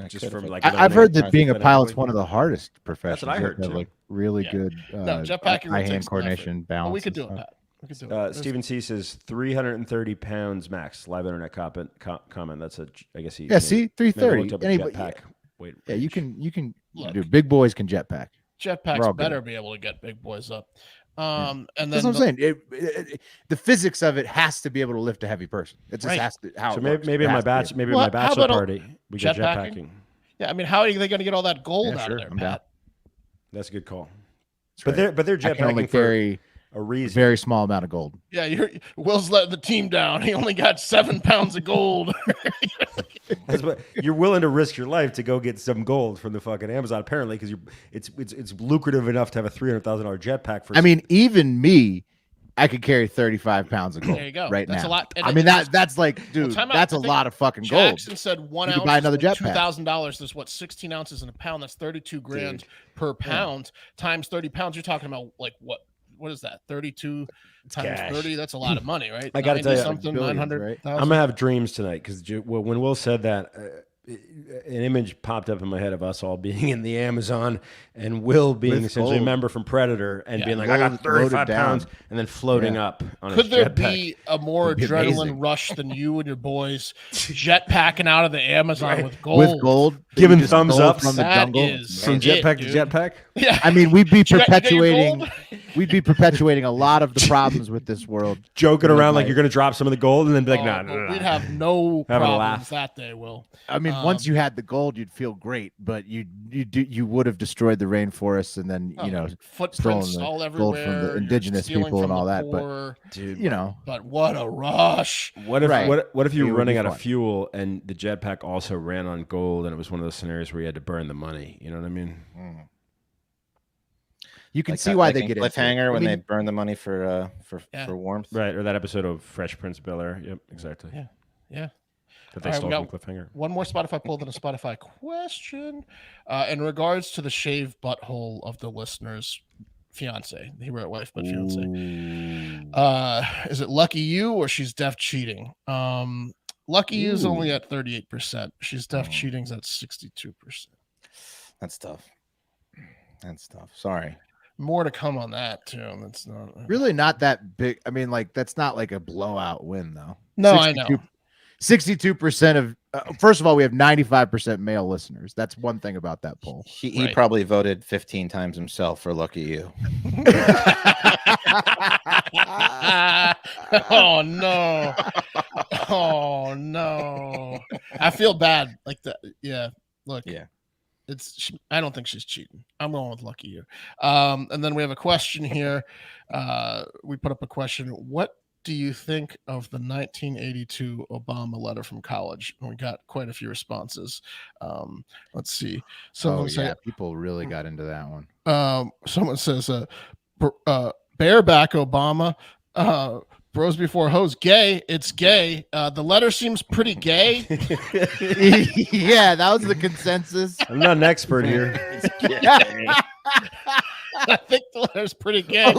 Just from I've heard that being a pilot's one of the hardest professions. That's what I heard, You have to too. have, really good jetpacking eye-hand takes some coordination, effort. balance. Well, we could and do it, stuff. Pat. We could do it. Stephen C says 330 pounds max. Live internet comment. That's I guess he. Yeah, see, maybe 330. looked up a Anybody- jetpack. Wait, Yeah, you can Look. do. Big boys can jetpack. We're all Jetpacks good. better be able to get big boys up. And then That's what I'm saying. The physics of it has to be able to lift a heavy person. It just Right. has to. How So it maybe, works. maybe It in my has to be batch, able- maybe Well, in my how bachelor about party, we go jetpacking? jetpacking. Yeah, I mean, how are they going to get all that gold Yeah, out sure, of there, I'm down. Pat? That's a good call. That's But right. they're I can only jetpacking for carry a reason. very small amount of gold. Yeah, Will's letting the team down. He only got 7 pounds of gold. You're willing to risk your life to go get some gold from the fucking Amazon, apparently, because it's lucrative enough to have a $300,000 jetpack. For I mean, even me, I could carry 35 pounds of gold. There you go. Right That's now. a lot. And I mean, it- that's like, dude, time out. that's I a think lot of fucking gold. Jackson said 1 You ounce could buy another is jetpack. $2,000. There's what 16 ounces in a pound. That's 32 grand per pound times 30 pounds. You're talking about like what? What is that? 32 times Cash. 30. That's a lot of money, right? I gotta tell you, something billions, 900,000. I'm gonna have dreams tonight because when Will said that, an image popped up in my head of us all being in the Amazon and Will being With essentially a gold. member from Predator and Yeah. being like, I got Loaded 35 down. pounds, and then floating up on Could his there jetpack. be a more It'd be adrenaline amazing. rush than you and your boys jetpacking out of the Amazon with gold? With gold, Giving just thumbs gold up from the That jungle. is from it, jetpack to dude. jetpack? Yeah. I mean, we'd be You got your perpetuating. gold? We'd be perpetuating a lot of the problems with this world. Joking around like Like- you're gonna drop some of the gold and then be like, Oh, nah, but we'd have no Having a problems laugh. that day, Will. I mean, once you had the gold, you'd feel great, but you would have destroyed the rainforests and then Footprints stolen the all gold everywhere. from the you're indigenous stealing people and from all the that. But poor. dude. but what a rush! What if Right. what if you It were would running be out of fun. fuel and the jetpack also ran on gold and it was one of those scenarios where you had to burn the money? You know what I mean? you can Like see that- why like they in get into it. cliffhanger I when mean, they burn the money for Yeah. warmth. Right, or that episode of Fresh Prince of Bel-Air. Yep, exactly. Yeah. Yeah. That they All right, stole we from got cliffhanger. one more Spotify poll than a Spotify question. In regards to the shaved butthole of the listener's fiance, he wrote wife, but fiance. Is it lucky you or she's deaf cheating? Lucky you's only at 38%. She's deaf cheating's at 62%. That's tough. That's tough. Sorry. More to come on that too. That's not really not that big. I mean, like that's not like a blowout win though. No, I know. 62% of first of all, we have 95% male listeners. That's one thing about that poll. He Right. probably voted 15 times himself for lucky you. Oh no. Oh no. I feel bad. Like that. Yeah. Look. Yeah. I don't think she's cheating. I'm going with lucky here. And then we have a question here. We put up a question. What do you think of the 1982 Obama letter from college? And we got quite a few responses. Let's see. Someone say, people really got into that one. Someone says, bareback Obama, bros before hoes, gay. It's gay. The letter seems pretty gay. Yeah, that was the consensus. I'm not an expert here. I think the letter's pretty gay.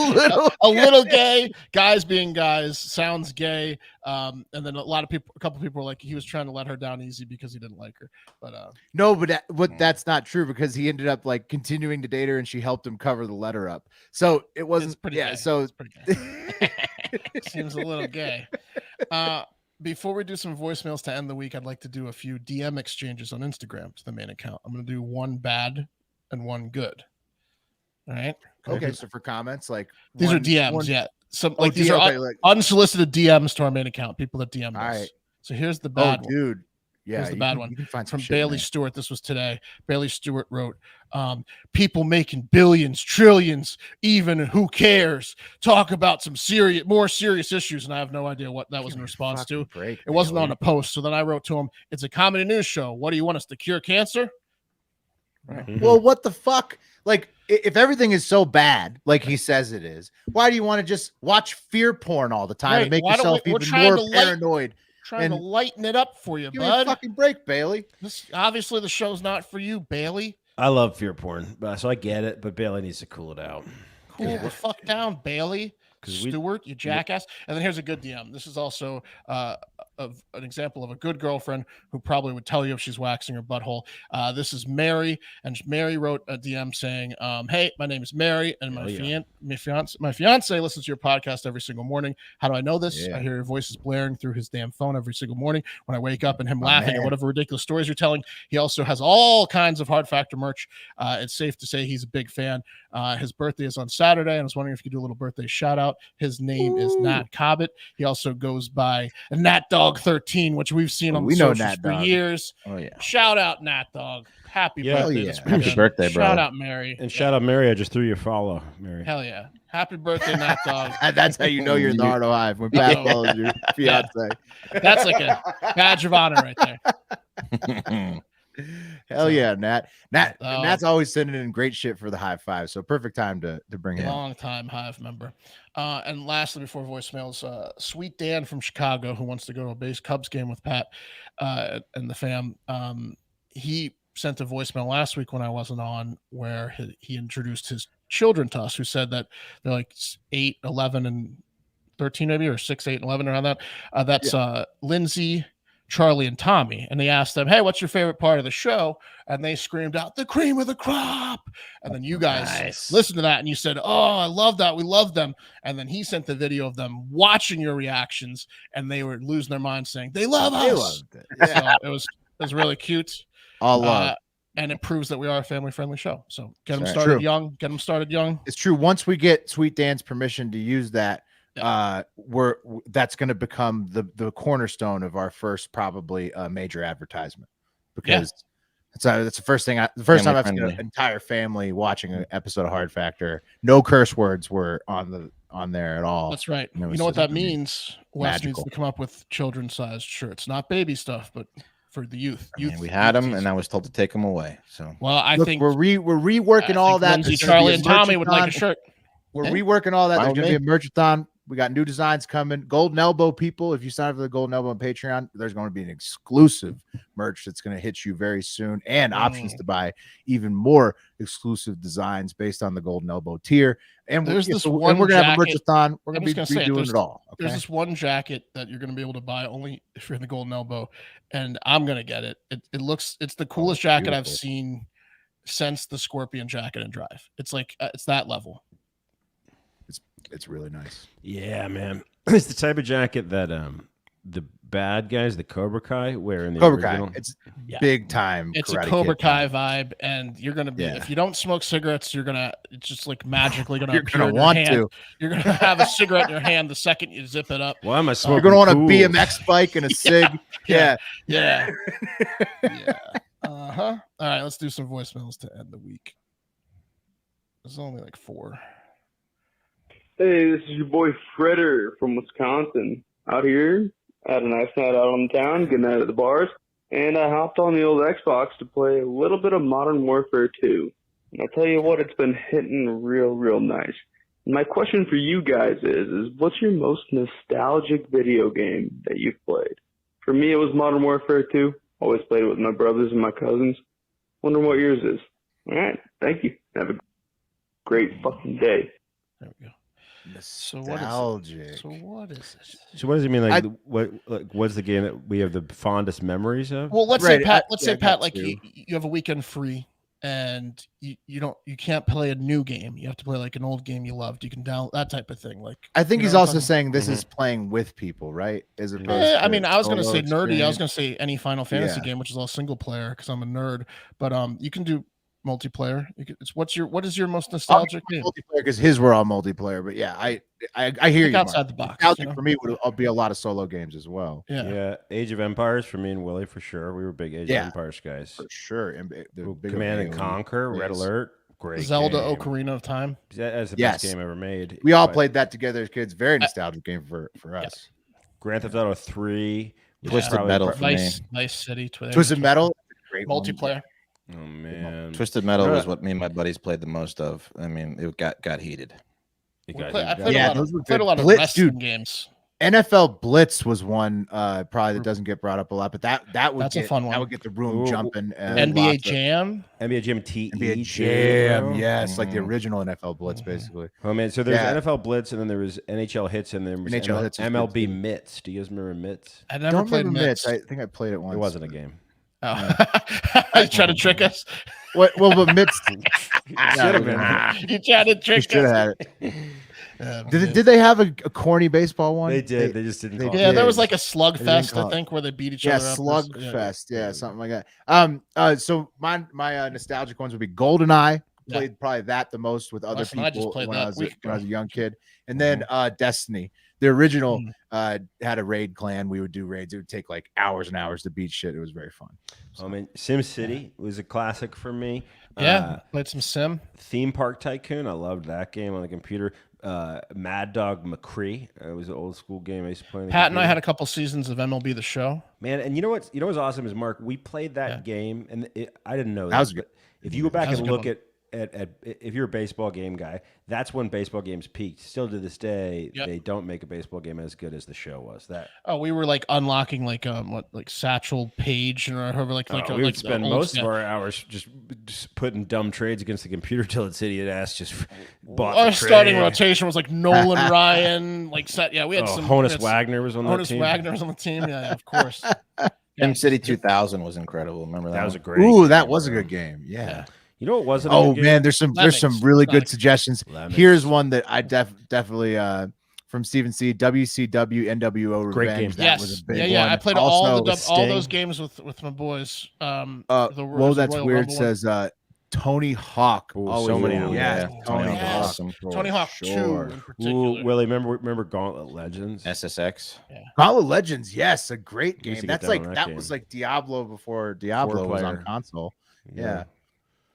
A little gay. Guys being guys sounds gay. And then a couple people were like, he was trying to let her down easy because he didn't like her. But no, but that's not true because he ended up like continuing to date her and she helped him cover the letter up. So it wasn't pretty gay. So it's pretty gay. Seems a little gay. Before we do some voicemails to end the week, I'd like to do a few DM exchanges on Instagram to the main account. I'm going to do one bad and one good. All right. Okay. So for comments, like these are DMs. Yeah. Some like these are unsolicited DMs to our main account. People that DM us. All right. So here's the bad one. Dude. Yeah. Here's the bad one. You can find from Bailey Stewart. This was today. Bailey Stewart wrote, people making billions, trillions, even who cares? Talk about some more serious issues. And I have no idea what that was in response to. It wasn't on a post. So then I wrote to him, it's a comedy news show. What do you want us to cure cancer? Right. Well, what the fuck? Like, if everything is so bad, like he says it is, why do you want to just watch fear porn all the time and make yourself even more paranoid? Trying to lighten it up for you, give bud. Me a fucking break, Bailey. Obviously, the show's not for you, Bailey. I love fear porn, so I get it, but Bailey needs to cool it out. Cool the fuck down, Bailey. Stewart, you jackass. And then here's a good DM. This is also of an example of a good girlfriend who probably would tell you if she's waxing her butthole. This is Mary, and Mary wrote a DM saying, hey, my name is Mary, and my fiance listens to your podcast every single morning. How do I know this? I hear your voices blaring through his damn phone every single morning when I wake up and him laughing at whatever ridiculous stories you're telling. He also has all kinds of Hard Factor merch. It's safe to say he's a big fan. His birthday is on Saturday, and I was wondering if you could do a little birthday shout out. His name is Nat Cobbett. He also goes by Nat Dog 13, which we've seen on the socials for years. Oh yeah! Shout out Nat Dog. Happy birthday! Yeah. Happy birthday, bro! Shout out Mary. And shout out Mary. I just threw you a follow, Mary. Hell yeah! Happy birthday, Nat Dog. That's how you know you're in the Heart of Hive when Pat follows your fiance. That's like a badge of honor right there. Hell yeah, Nat. Nat's always sending in great shit for the High Five, so perfect time to bring him. Long time Hive member. And lastly, before voicemails, Sweet Dan from Chicago, who wants to go to a base Cubs game with Pat and the fam, he sent a voicemail last week when I wasn't on, where he introduced his children to us, who said that they're like 8, 11, and 13 maybe, or 6, 8, and 11 around that. That's Lindsay, Charlie, and Tommy, and they asked them, hey, what's your favorite part of the show? And they screamed out, the cream of the crop. And then you guys listened to that and you said, oh, I love that, we love them. And then he sent the video of them watching your reactions, and they were losing their minds saying they love us. Loved it. Yeah. So it was really cute. All love. And it proves that we are a family-friendly show. So get them started young. Get them started young. It's true. Once we get Sweet Dan's permission to use that, that's going to become the cornerstone of our first probably major advertisement, because that's the first thing the first time I've seen an entire family watching an episode of Hard Factor. No curse words were on there at all. That's right. You know what that means? Wes needs to come up with children-sized shirts, not baby stuff, but for the youth. We had them, and I was told to take them away. So I think we're reworking all that. Lindsay, Charlie, and Tommy would like a shirt. We're reworking all that. There's going to be a merchathon. We got new designs coming. Golden Elbow people, if you sign up for the Golden Elbow on Patreon, there's going to be an exclusive merch that's going to hit you very soon, and options to buy even more exclusive designs based on the Golden Elbow tier. And we're going to have a merchathon. We're going to be redoing it all. Okay? There's this one jacket that you're going to be able to buy only if you're in the Golden Elbow, and I'm going to get it. It's the coolest jacket I've seen since the Scorpion jacket in Drive. It's like it's that level. It's really nice. Yeah, man. It's the type of jacket that the bad guys, the Cobra Kai, where in the Cobra original? Kai. It's big time. It's a Karate Cobra Kid Kai vibe, and you're gonna be if you don't smoke cigarettes, it's just like magically gonna you're appear gonna in your want hand. to. You're gonna have a cigarette in your hand the second you zip it up. Why am I You're smoking? gonna want a Cools? BMX bike and a cig. Yeah. All right, let's do some voicemails to end the week. There's only like 4. Hey, this is your boy Fredder from Wisconsin. Out here, had a nice night out on the town, good night at the bars, and I hopped on the old Xbox to play a little bit of Modern Warfare 2. And I tell you what, it's been hitting real nice. And my question for you guys is what's your most nostalgic video game that you've played? For me, it was Modern Warfare 2. Always played it with my brothers and my cousins. Wonder what yours is. All right, thank you. Have a great fucking day. There we go. Nostalgic. So what is this? So what does it mean? Like, what's the game that we have the fondest memories of? Well, let's say Pat. Let's say Pat, like you have a weekend free, and you can't play a new game. You have to play like an old game you loved. You can download that type of thing. Like I think he's also saying this is playing with people, right? As opposed to I mean, I was going to say nerdy. I was experience. going to say any Final Fantasy game, which is all single player because I'm a nerd. But you can do multiplayer. What is your most nostalgic game? Multiplayer because his were all multiplayer. But yeah, I hear you. Outside the box. Nostalgic for me would be a lot of solo games as well. Yeah. Age of Empires for me and Willie for sure. We were big Age of Empires guys for sure. And Command and Conquer, Red Alert, great. Zelda game. Ocarina of Time. That's the best game ever made. We all played that together as kids. Very nostalgic game for us. Grand Theft Auto 3, Twisted Metal for me. Nice City. Twisted Metal, great multiplayer. Oh man, Twisted Metal was what me and my buddies played the most of. I mean, it got heated. I played a lot of wrestling games. NFL Blitz was one probably that doesn't get brought up a lot, but that's a fun one. That would get the room jumping. NBA Jam, NBA Jam NBA Jam, yes, like the original NFL Blitz, basically. Oh man, so there's NFL Blitz, and then there was NHL Hits, and then there was NHL Hits MLB Mitts. Do you guys remember Mitts? I never played Mitts. I think I played it once. It wasn't a game. Oh, you trying to trick us? Well, but Mitts should have been. You tried to trick us. Should have had it. Did they have a corny baseball one? They did. They just didn't. There was like a slugfest, I think, where they beat each other up. Slugfest. Yeah, something like that. So my nostalgic ones would be GoldenEye. Played probably that the most with other people I just played when that I was a young kid, and then Destiny. The original had a raid clan. We would do raids. It would take like hours and hours to beat shit. It was very fun. So. I mean, SimCity was a classic for me. Yeah, played some Sim. Theme Park Tycoon. I loved that game on the computer. Mad Dog McCree. It was an old school game I used to play. Pat and I had a couple seasons of MLB The Show. Man, and you know what's awesome is Mark. We played that game, and I didn't know that was good. If you go back and look at if you're a baseball game guy, that's when baseball games peaked. Still to this day, they don't make a baseball game as good as the show was. We were like unlocking like Satchel Paige and whatever. We would spend most of our hours just putting dumb trades against the computer till its idiot ass just bought. Our starting rotation was like Nolan Ryan, we had some. Honus Wagner was on the team. Honus Wagner was on the team. Yeah, of course. SimCity 2000 was incredible. Remember that? That was a great. Ooh, that was a good game. Yeah. You know what wasn't? Oh man, there's some really good suggestions. Here's one that I definitely from Stephen C. WCW NWO Revenge. Great game. That was a big one. I played all those games with my boys. That's Royal weird. Rumble Says Tony Hawk. So many. Tony Hawk. Awesome. Tony Hawk 2 in particular. Willie, remember Gauntlet Legends? SSX. Yeah. Gauntlet Legends. Yes, a great game. That's that was like Diablo before Diablo was on console. Yeah.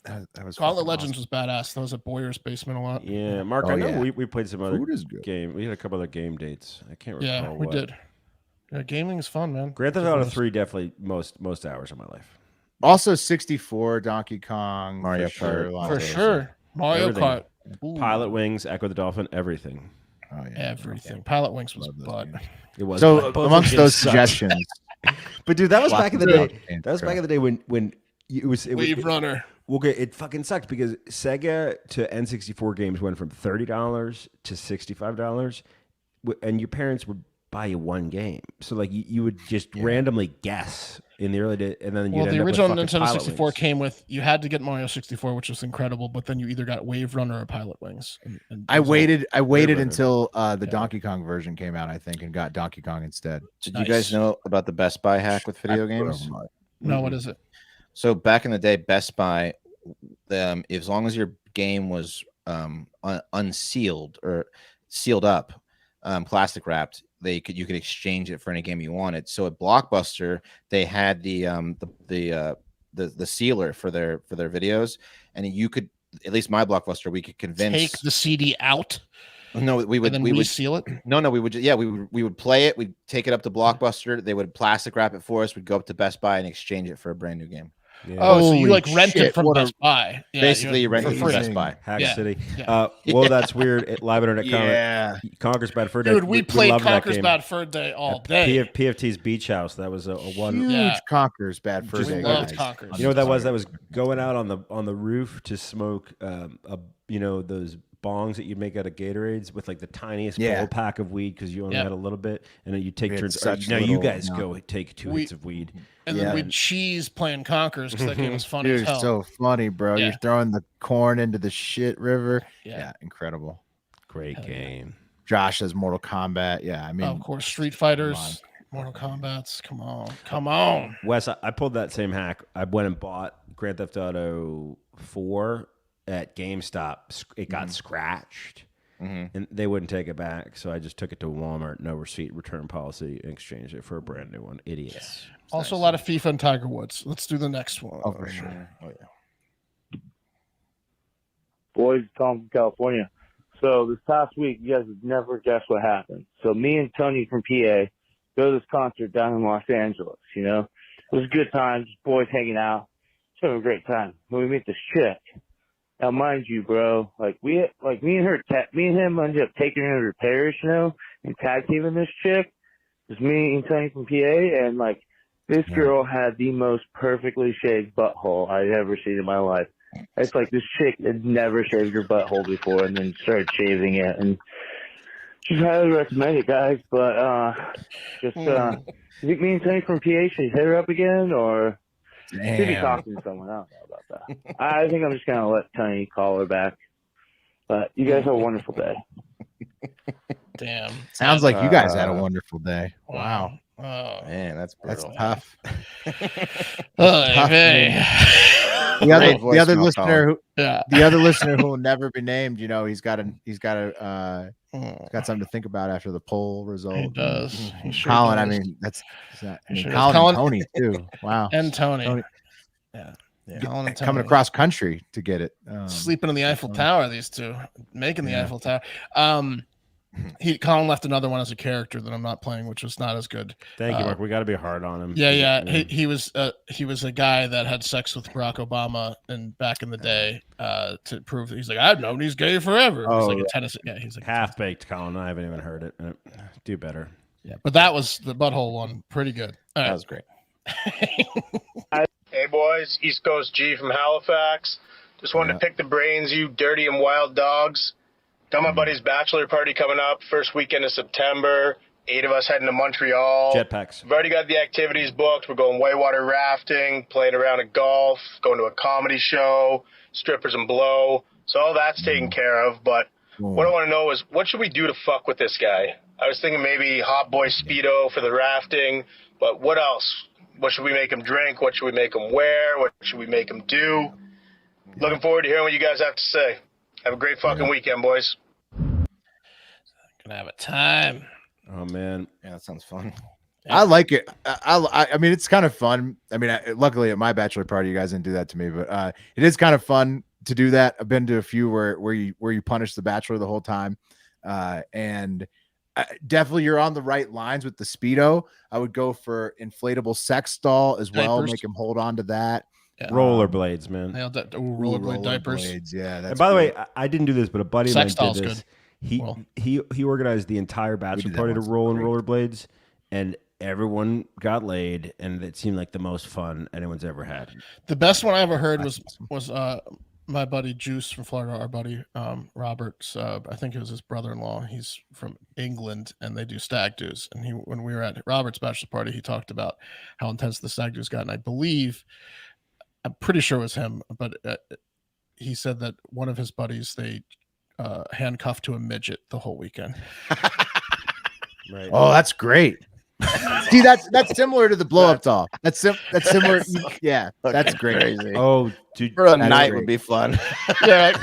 That was Gauntlet Legends was badass. That was at Boyer's basement a lot. Yeah, Mark, I know we played some other game. We had a couple other game dates. I can't recall. Yeah, we did. Yeah, gaming is fun, man. Grand Theft Auto 3 definitely most hours of my life. Also 64, Donkey Kong, Mario Kart, for sure. Mario Kart, Pilot Wings, Echo the Dolphin, everything. Oh yeah, everything. Pilot Wings was butt. It was. So amongst those suggestions, but dude, that was back in the day. That was back in the day when it was Wave Runner. Okay, it fucking sucked because Sega to N64 games went from $30 to $65, and your parents would buy you one game. So like you would just randomly guess in the early days, and then well, the original Nintendo 64 came with you had to get Mario 64, which was incredible, but then you either got Wave Runner or Pilot Wings. And I waited until the Donkey Kong version came out, I think, and got Donkey Kong instead. Did you guys know about the Best Buy hack with video games? No, what is it? So back in the day, Best Buy, as long as your game was unsealed or sealed up, plastic wrapped, you could exchange it for any game you wanted. So at Blockbuster, they had the sealer for their videos, and you could, at least my Blockbuster, we could convince take the CD out. No, we would seal it. No, we would we would play it. We'd take it up to Blockbuster. They would plastic wrap it for us. We'd go up to Best Buy and exchange it for a brand new game. Yeah. Oh, so you like rent it from Best Buy? Yeah, basically, you rent it from Best Buy. Hack City. Well, that's weird. At Live Internet comment. Yeah. Conker's Bad Fur Day. Dude, we played Conker's Bad Fur Day all day. PFT's Beach House. That was a one. Huge Conker's Bad Fur Day. Loved Conker's. You know what that was? That was going out on the roof to smoke. Those bongs that you'd make out of Gatorades with like the tiniest bowl pack of weed because you only had a little bit, and then you take turns. Now you guys go take 2 hits of weed. And then we'd cheese playing Conkers because that game was funny as hell. So funny, bro. You're throwing the corn into the shit river. Yeah, incredible. Great game. Josh says Mortal Kombat. Yeah, I mean, of course, Street Fighters, Mortal Kombats. Come on. Wes, I pulled that same hack. I went and bought Grand Theft Auto 4 at GameStop. It got scratched. And they wouldn't take it back, so I just took it to Walmart, no receipt, return policy, and exchanged it for a brand new one. Idiots. Also, a lot of FIFA and Tiger Woods. Let's do the next one. Oh, for sure. Oh, yeah. Boys, Tom from California. So this past week, you guys would never guess what happened. So me and Tony from PA go to this concert down in Los Angeles, you know. It was a good time, just boys hanging out. Just having a great time. When we meet this chick. Now, mind you, bro, me and him ended up taking her to repairs, you know, and tag teaming this chick. It was me and Tony from PA, and this girl had the most perfectly shaved butthole I'd ever seen in my life. It's like this chick had never shaved her butthole before, and then started shaving it, and just highly recommend it, guys. But you think me and Tony from PA should hit her up again, or should be talking to someone else about that? I think I'm just gonna let Tony call her back. But you guys have a wonderful day. Damn. Sounds like you guys had a wonderful day. Wow. Oh man, that's tough. Tough, the other listener who will never be named, you know, he's got something to think about after the poll result. He does. He sure Colin, does. I mean, Colin and Tony too. Wow. And Tony. Yeah. Colin and Tony. Coming across country to get it. Sleeping in the Eiffel Tower, these two. Making the Eiffel Tower. Colin left another one as a character that I'm not playing, which was not as good. Thank you, Mark. We got to be hard on him. Yeah. He was a guy that had sex with Barack Obama and back in the day to prove that he's like, I've known he's gay forever. Oh, he's like a Tennessee. Yeah, he's like half baked, Colin. I haven't even heard it. Do better. Yeah, but that was the butthole one. Pretty good. All right. That was great. Hey boys, East Coast G from Halifax. Just wanted to pick the brains, you dirty and wild dogs. Got my buddy's bachelor party coming up, first weekend of September. 8 of us heading to Montreal. Jetpacks. We've already got the activities booked. We're going whitewater rafting, playing around at golf, going to a comedy show, strippers and blow. So all that's taken care of. But what I want to know is, what should we do to fuck with this guy? I was thinking maybe hot boy Speedo for the rafting, but what else? What should we make him drink? What should we make him wear? What should we make him do? Looking forward to hearing what you guys have to say. Have a great fucking weekend, boys. Gonna have a time. Oh man, yeah, that sounds fun. I like it. I mean, it's kind of fun. I mean, luckily at my bachelor party, you guys didn't do that to me, but it is kind of fun to do that. I've been to a few where you punish the bachelor the whole time, and definitely you're on the right lines with the Speedo. I would go for inflatable sex doll as well. Diapers. Make him hold on to that. Yeah. Rollerblades, man. Nailed that. Rollerblade diapers. Yeah. That's and by the way, I didn't do this, but a buddy of mine Sex did doll's this. He organized the entire bachelor party to roll in rollerblades, and everyone got laid, and it seemed like the most fun anyone's ever had. The best one I ever heard was my buddy Juice from Florida, our buddy Robert's, I think it was his brother-in-law. He's from England, and they do stag do's. And when we were at Robert's bachelor party, he talked about how intense the stag do's got. And I believe, I'm pretty sure it was him, but he said that one of his buddies, they handcuffed to a midget the whole weekend. Right. Oh, that's great. See, that's similar to the blow up doll. That's similar. Yeah, that's great. Crazy. Oh, dude, for a night would be fun. Yeah,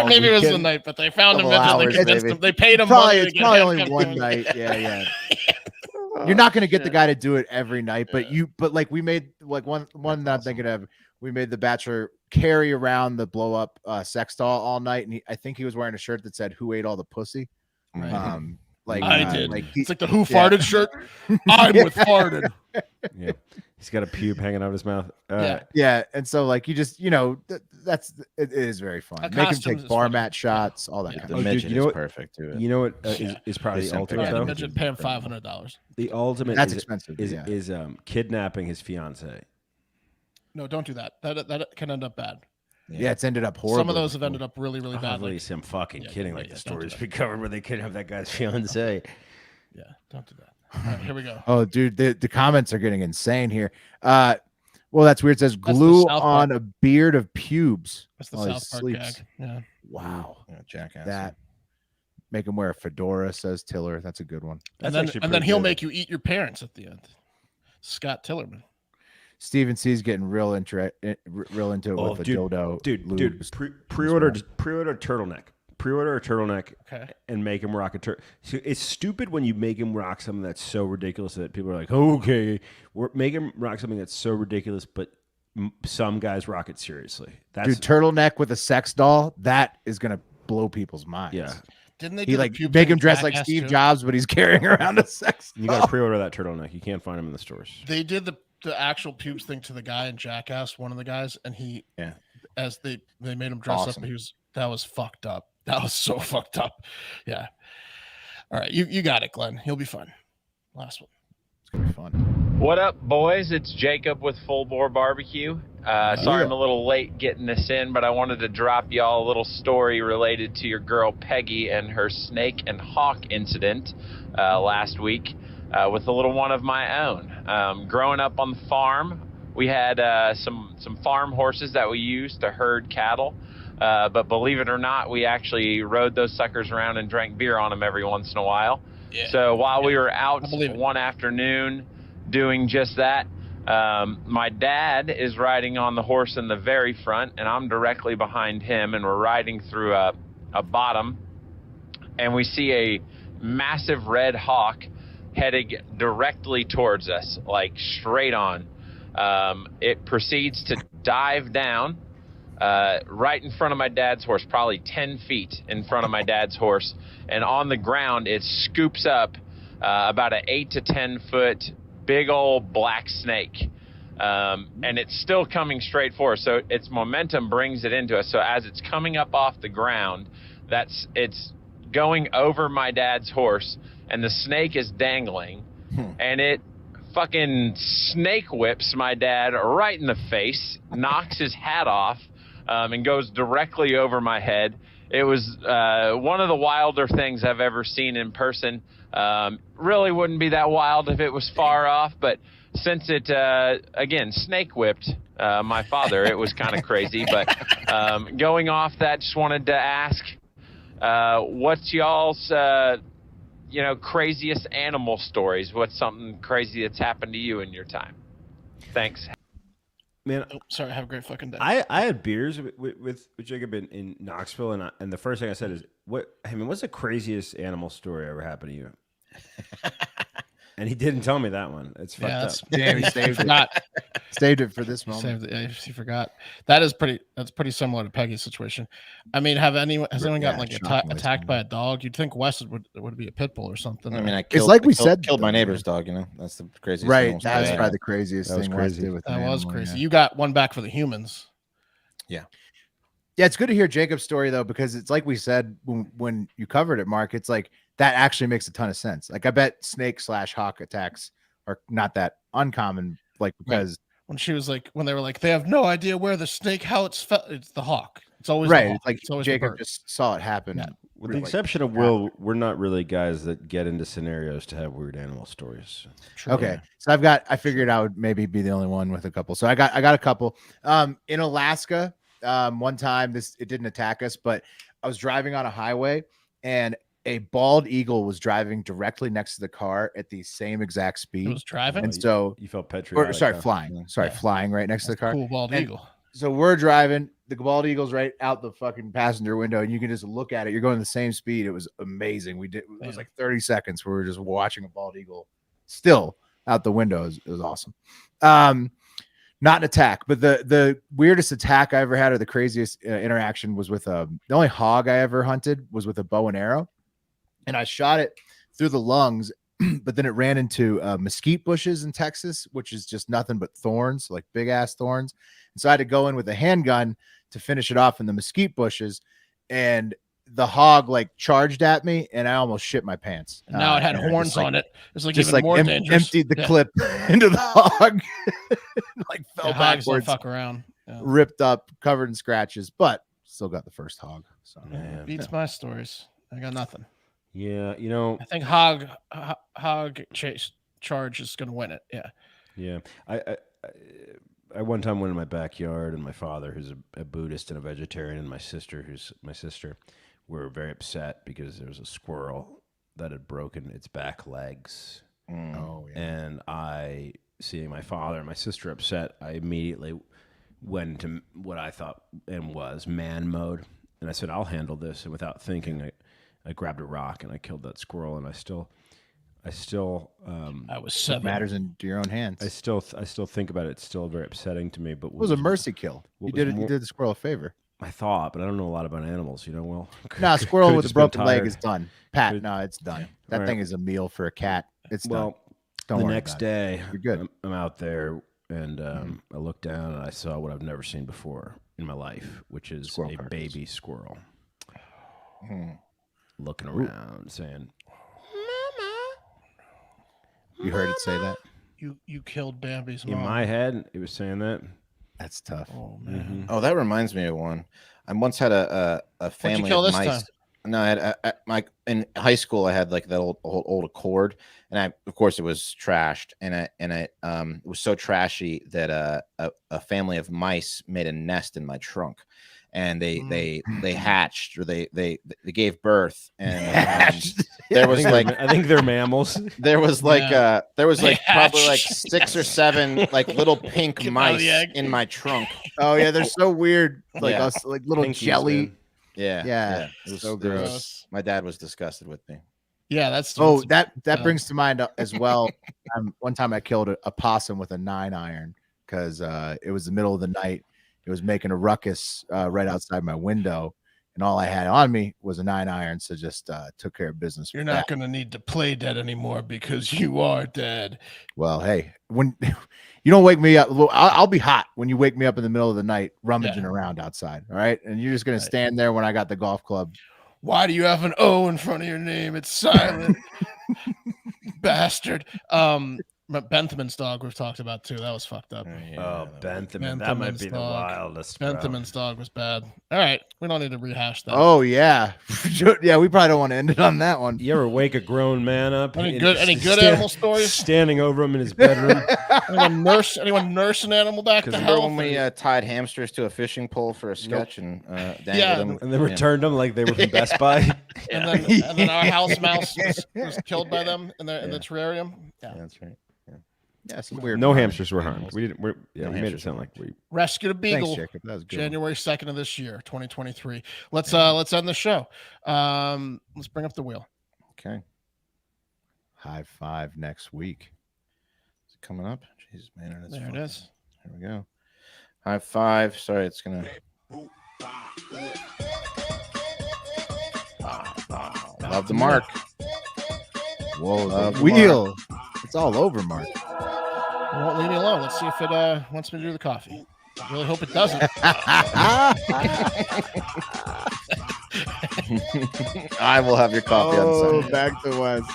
maybe it was the night, but they found a midget. They convinced him. They paid him money. It's probably only one night. Yeah. You're not going to get the guy to do it every night, but like we made like one that I'm thinking of. We made the bachelor carry around the blow up sex doll all night, and I think he was wearing a shirt that said "Who ate all the pussy." Right. Like I did. It's like the "Who farted" shirt. I'm with farted. Yeah, he's got a pube hanging out of his mouth. Yeah, and so like you just that's it is very fun. Make him take bar mat shots, all that. The midget is perfect too. You know what is probably the ultimate though? The midget pay him $500. The ultimate that's expensive. Is kidnapping his fiance. No, don't do that. That can end up bad. Yeah, it's ended up horrible. Some of those have ended up really, really bad. At least I'm fucking kidding. Like the stories we covered where they kidnapped that guy's fiance. Yeah, don't do that. All right, here we go. Oh, dude, the comments are getting insane here. Well, that's weird. It says glue on a beard of pubes. That's the South Park gag. Yeah. Wow. Yeah, jackass. That make him wear a fedora, says Tiller. That's a good one. And then he'll make you eat your parents at the end. Scott Tillerman. Steven C's getting real into it with a dildo. Dude, pre-order turtleneck. Pre-order a turtleneck and make him rock a turtle. So it's stupid when you make him rock something that's so ridiculous that people are like, okay, make him rock something that's so ridiculous, but some guys rock it seriously. Dude, turtleneck with a sex doll, that is going to blow people's minds. Yeah. Didn't they make him dress like Steve Jobs, but he's carrying around a sex doll? You got to pre-order that turtleneck. You can't find them in the stores. They did the actual pubes thing to the guy in Jackass, one of the guys, and as they made him dress up, that was fucked up. That was so fucked up. Yeah. All right, you got it, Glenn. He'll be fun. Last one. It's gonna be fun. What up, boys? It's Jacob with Full Bore Barbecue. Sorry I'm a little late getting this in, but I wanted to drop y'all a little story related to your girl Peggy and her snake and hawk incident last week. With a little one of my own. Growing up on the farm, we had some farm horses that we used to herd cattle. But believe it or not, we actually rode those suckers around and drank beer on them every once in a while. Yeah. So while we were out one afternoon doing just that, my dad is riding on the horse in the very front, and I'm directly behind him, and we're riding through a bottom, and we see a massive red hawk heading directly towards us, like straight on. It proceeds to dive down right in front of my dad's horse, probably 10 feet in front of my dad's horse. And on the ground, it scoops up about an 8 to 10 foot big old black snake. And it's still coming straight for us. So its momentum brings it into us. So as it's coming up off the ground, it's going over my dad's horse, and the snake is dangling, and it fucking snake whips my dad right in the face, knocks his hat off, and goes directly over my head. It was one of the wilder things I've ever seen in person. Really wouldn't be that wild if it was far off, but since it, again, snake whipped my father, it was kind of crazy. But going off that, just wanted to ask, what's y'all's, craziest animal stories? What's something crazy that's happened to you in your time? Thanks. Man, sorry. Have a great fucking day. I had beers with Jacob in Knoxville, and the first thing I said is, what's the craziest animal story ever happened to you? And he didn't tell me that one. It's fucked up. Damn, he saved it. Saved it for this moment. He forgot. That's pretty similar to Peggy's situation. I mean, has anyone gotten attacked by a dog? You'd think Wes would be a pit bull or something. I mean, I killed my neighbor's dog. That's the craziest. Right, that's probably the craziest thing. That was crazy. You got one back for the humans. Yeah. Yeah, it's good to hear Jacob's story though, because it's like we said when you covered it, Mark. It's like that actually makes a ton of sense. Like I bet snake/hawk attacks are not that uncommon. Like because when they were like, they have no idea where the snake, how it's the hawk. It's always right. The hawk. It's like it's always Jacob just saw it happen. Yeah. With the exception of Will, we're not really guys that get into scenarios to have weird animal stories. True. Okay, so I figured I would maybe be the only one with a couple. So I got a couple. In Alaska, one time it didn't attack us, but I was driving on a highway and a bald eagle was driving directly next to the car at the same exact speed. It was driving, and so you felt patriotic. Flying. Sorry, flying right next to the car. Cool bald eagle. So we're driving. The bald eagle's right out the fucking passenger window, and you can just look at it. You're going the same speed. It was amazing. It was like 30 seconds where we were just watching a bald eagle still out the window. It was awesome. Not an attack, but the weirdest attack I ever had, or the craziest interaction, was with the only hog I ever hunted was with a bow and arrow, and I shot it through the lungs, but then it ran into mesquite bushes in Texas, which is just nothing but thorns, like big ass thorns. And so I had to go in with a handgun to finish it off in the mesquite bushes, and the hog like charged at me, and I almost shit my pants. And now it had horns on it. It's like just even more dangerous. Emptied the clip into the hog, like fell hogs don't backwards, fuck around, ripped up, covered in scratches, but still got the first hog. So beats my stories. I got nothing. Yeah, I think hog chase charge is going to win it. Yeah. I one time went in my backyard, and my father, who's a Buddhist and a vegetarian, and my sister, who's my sister, were very upset because there was a squirrel that had broken its back legs. Oh, yeah. And I, seeing my father and my sister upset, I immediately went into what I thought and was man mode. And I said, I'll handle this. And without thinking, I grabbed a rock and I killed that squirrel. And I was 7. Matters into your own hands. I still think about it. It's still very upsetting to me. But it was a mercy kill. You did the squirrel a favor. I thought, but I don't know a lot about animals. Well, no, squirrel with a broken leg is done. No, it's done. That thing is a meal for a cat. It's done. Don't worry. The next day, you're good. I'm out there, and I looked down and I saw what I've never seen before in my life, which is a baby squirrel looking around, saying, You heard it say that? You killed Bambi's mom. In my head, it was saying that. That's tough. Oh man. Oh, that reminds me of one. I once had a family of mice. No, I had in high school. I had like that old Accord, and of course it was trashed, and it was so trashy that a family of mice made a nest in my trunk. And they hatched, or they gave birth, and there was I think they're mammals. There was probably like 6 or 7 like little pink mice in my trunk. Oh yeah, they're so weird, like Yeah. us, like little Pinkies, jelly. man. Yeah. It was so gross. My dad was disgusted with me. Yeah, that's that brings to mind as well. One time I killed a possum with a 9-iron because it was the middle of the night. It was making a ruckus right outside my window, and all I had on me was a 9-iron, so just took care of business. You're not going to need to play dead anymore because you are dead. Well, hey, when you don't wake me up, I'll be hot when you wake me up in the middle of the night rummaging around outside. All right, and you're just going to stand there when I got the golf club. Why do you have an O in front of your name? It's silent. Bastard. Bentham's dog we've talked about too. That was fucked up. Oh, Bentham. That might be the wildest. Bentham's dog was bad. All right, we don't need to rehash that. Oh yeah, yeah. We probably don't want to end it on that one. You ever wake a grown man up? Any good animal stories? Standing over him in his bedroom. Anyone nurse an animal back to health? When we tied hamsters to a fishing pole for a sketch and dangled them, and then returned them like they were from Best Buy. and then our house mouse was killed by them in the terrarium. Yeah, that's right. Yeah, some weird. No hamsters were harmed. We didn't. We made it sound like we rescued a beagle. Thanks, Jacob. That was good. January 2nd of this year, 2023. Let's end the show. Let's bring up the wheel. Okay. High five next week. Is it coming up? Jesus, man, there it is. Here we go. High five. Sorry, it's gonna. Love the mark. Whoa, the wheel. It's all over, Mark. It won't leave me alone. Let's see if it wants me to do the coffee. I really hope it doesn't. I will have your coffee on Sunday. Back to West.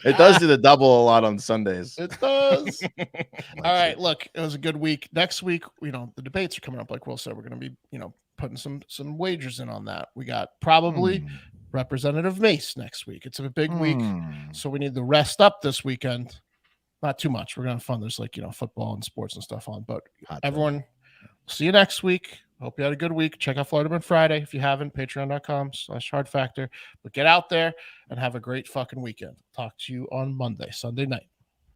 It does do the double a lot on Sundays. It does. All right, look, it was a good week. Next week, the debates are coming up. Like Will said, we're going to be, putting some wagers in on that. We got probably Representative Mace next week. It's a big week, so we need to rest up this weekend. Not too much. We're going to have fun. There's football and sports and stuff on. But everyone, see you next week. Hope you had a good week. Check out Florida Man Friday if you haven't. Patreon.com/Hard Factor. But get out there and have a great fucking weekend. Talk to you on Sunday night.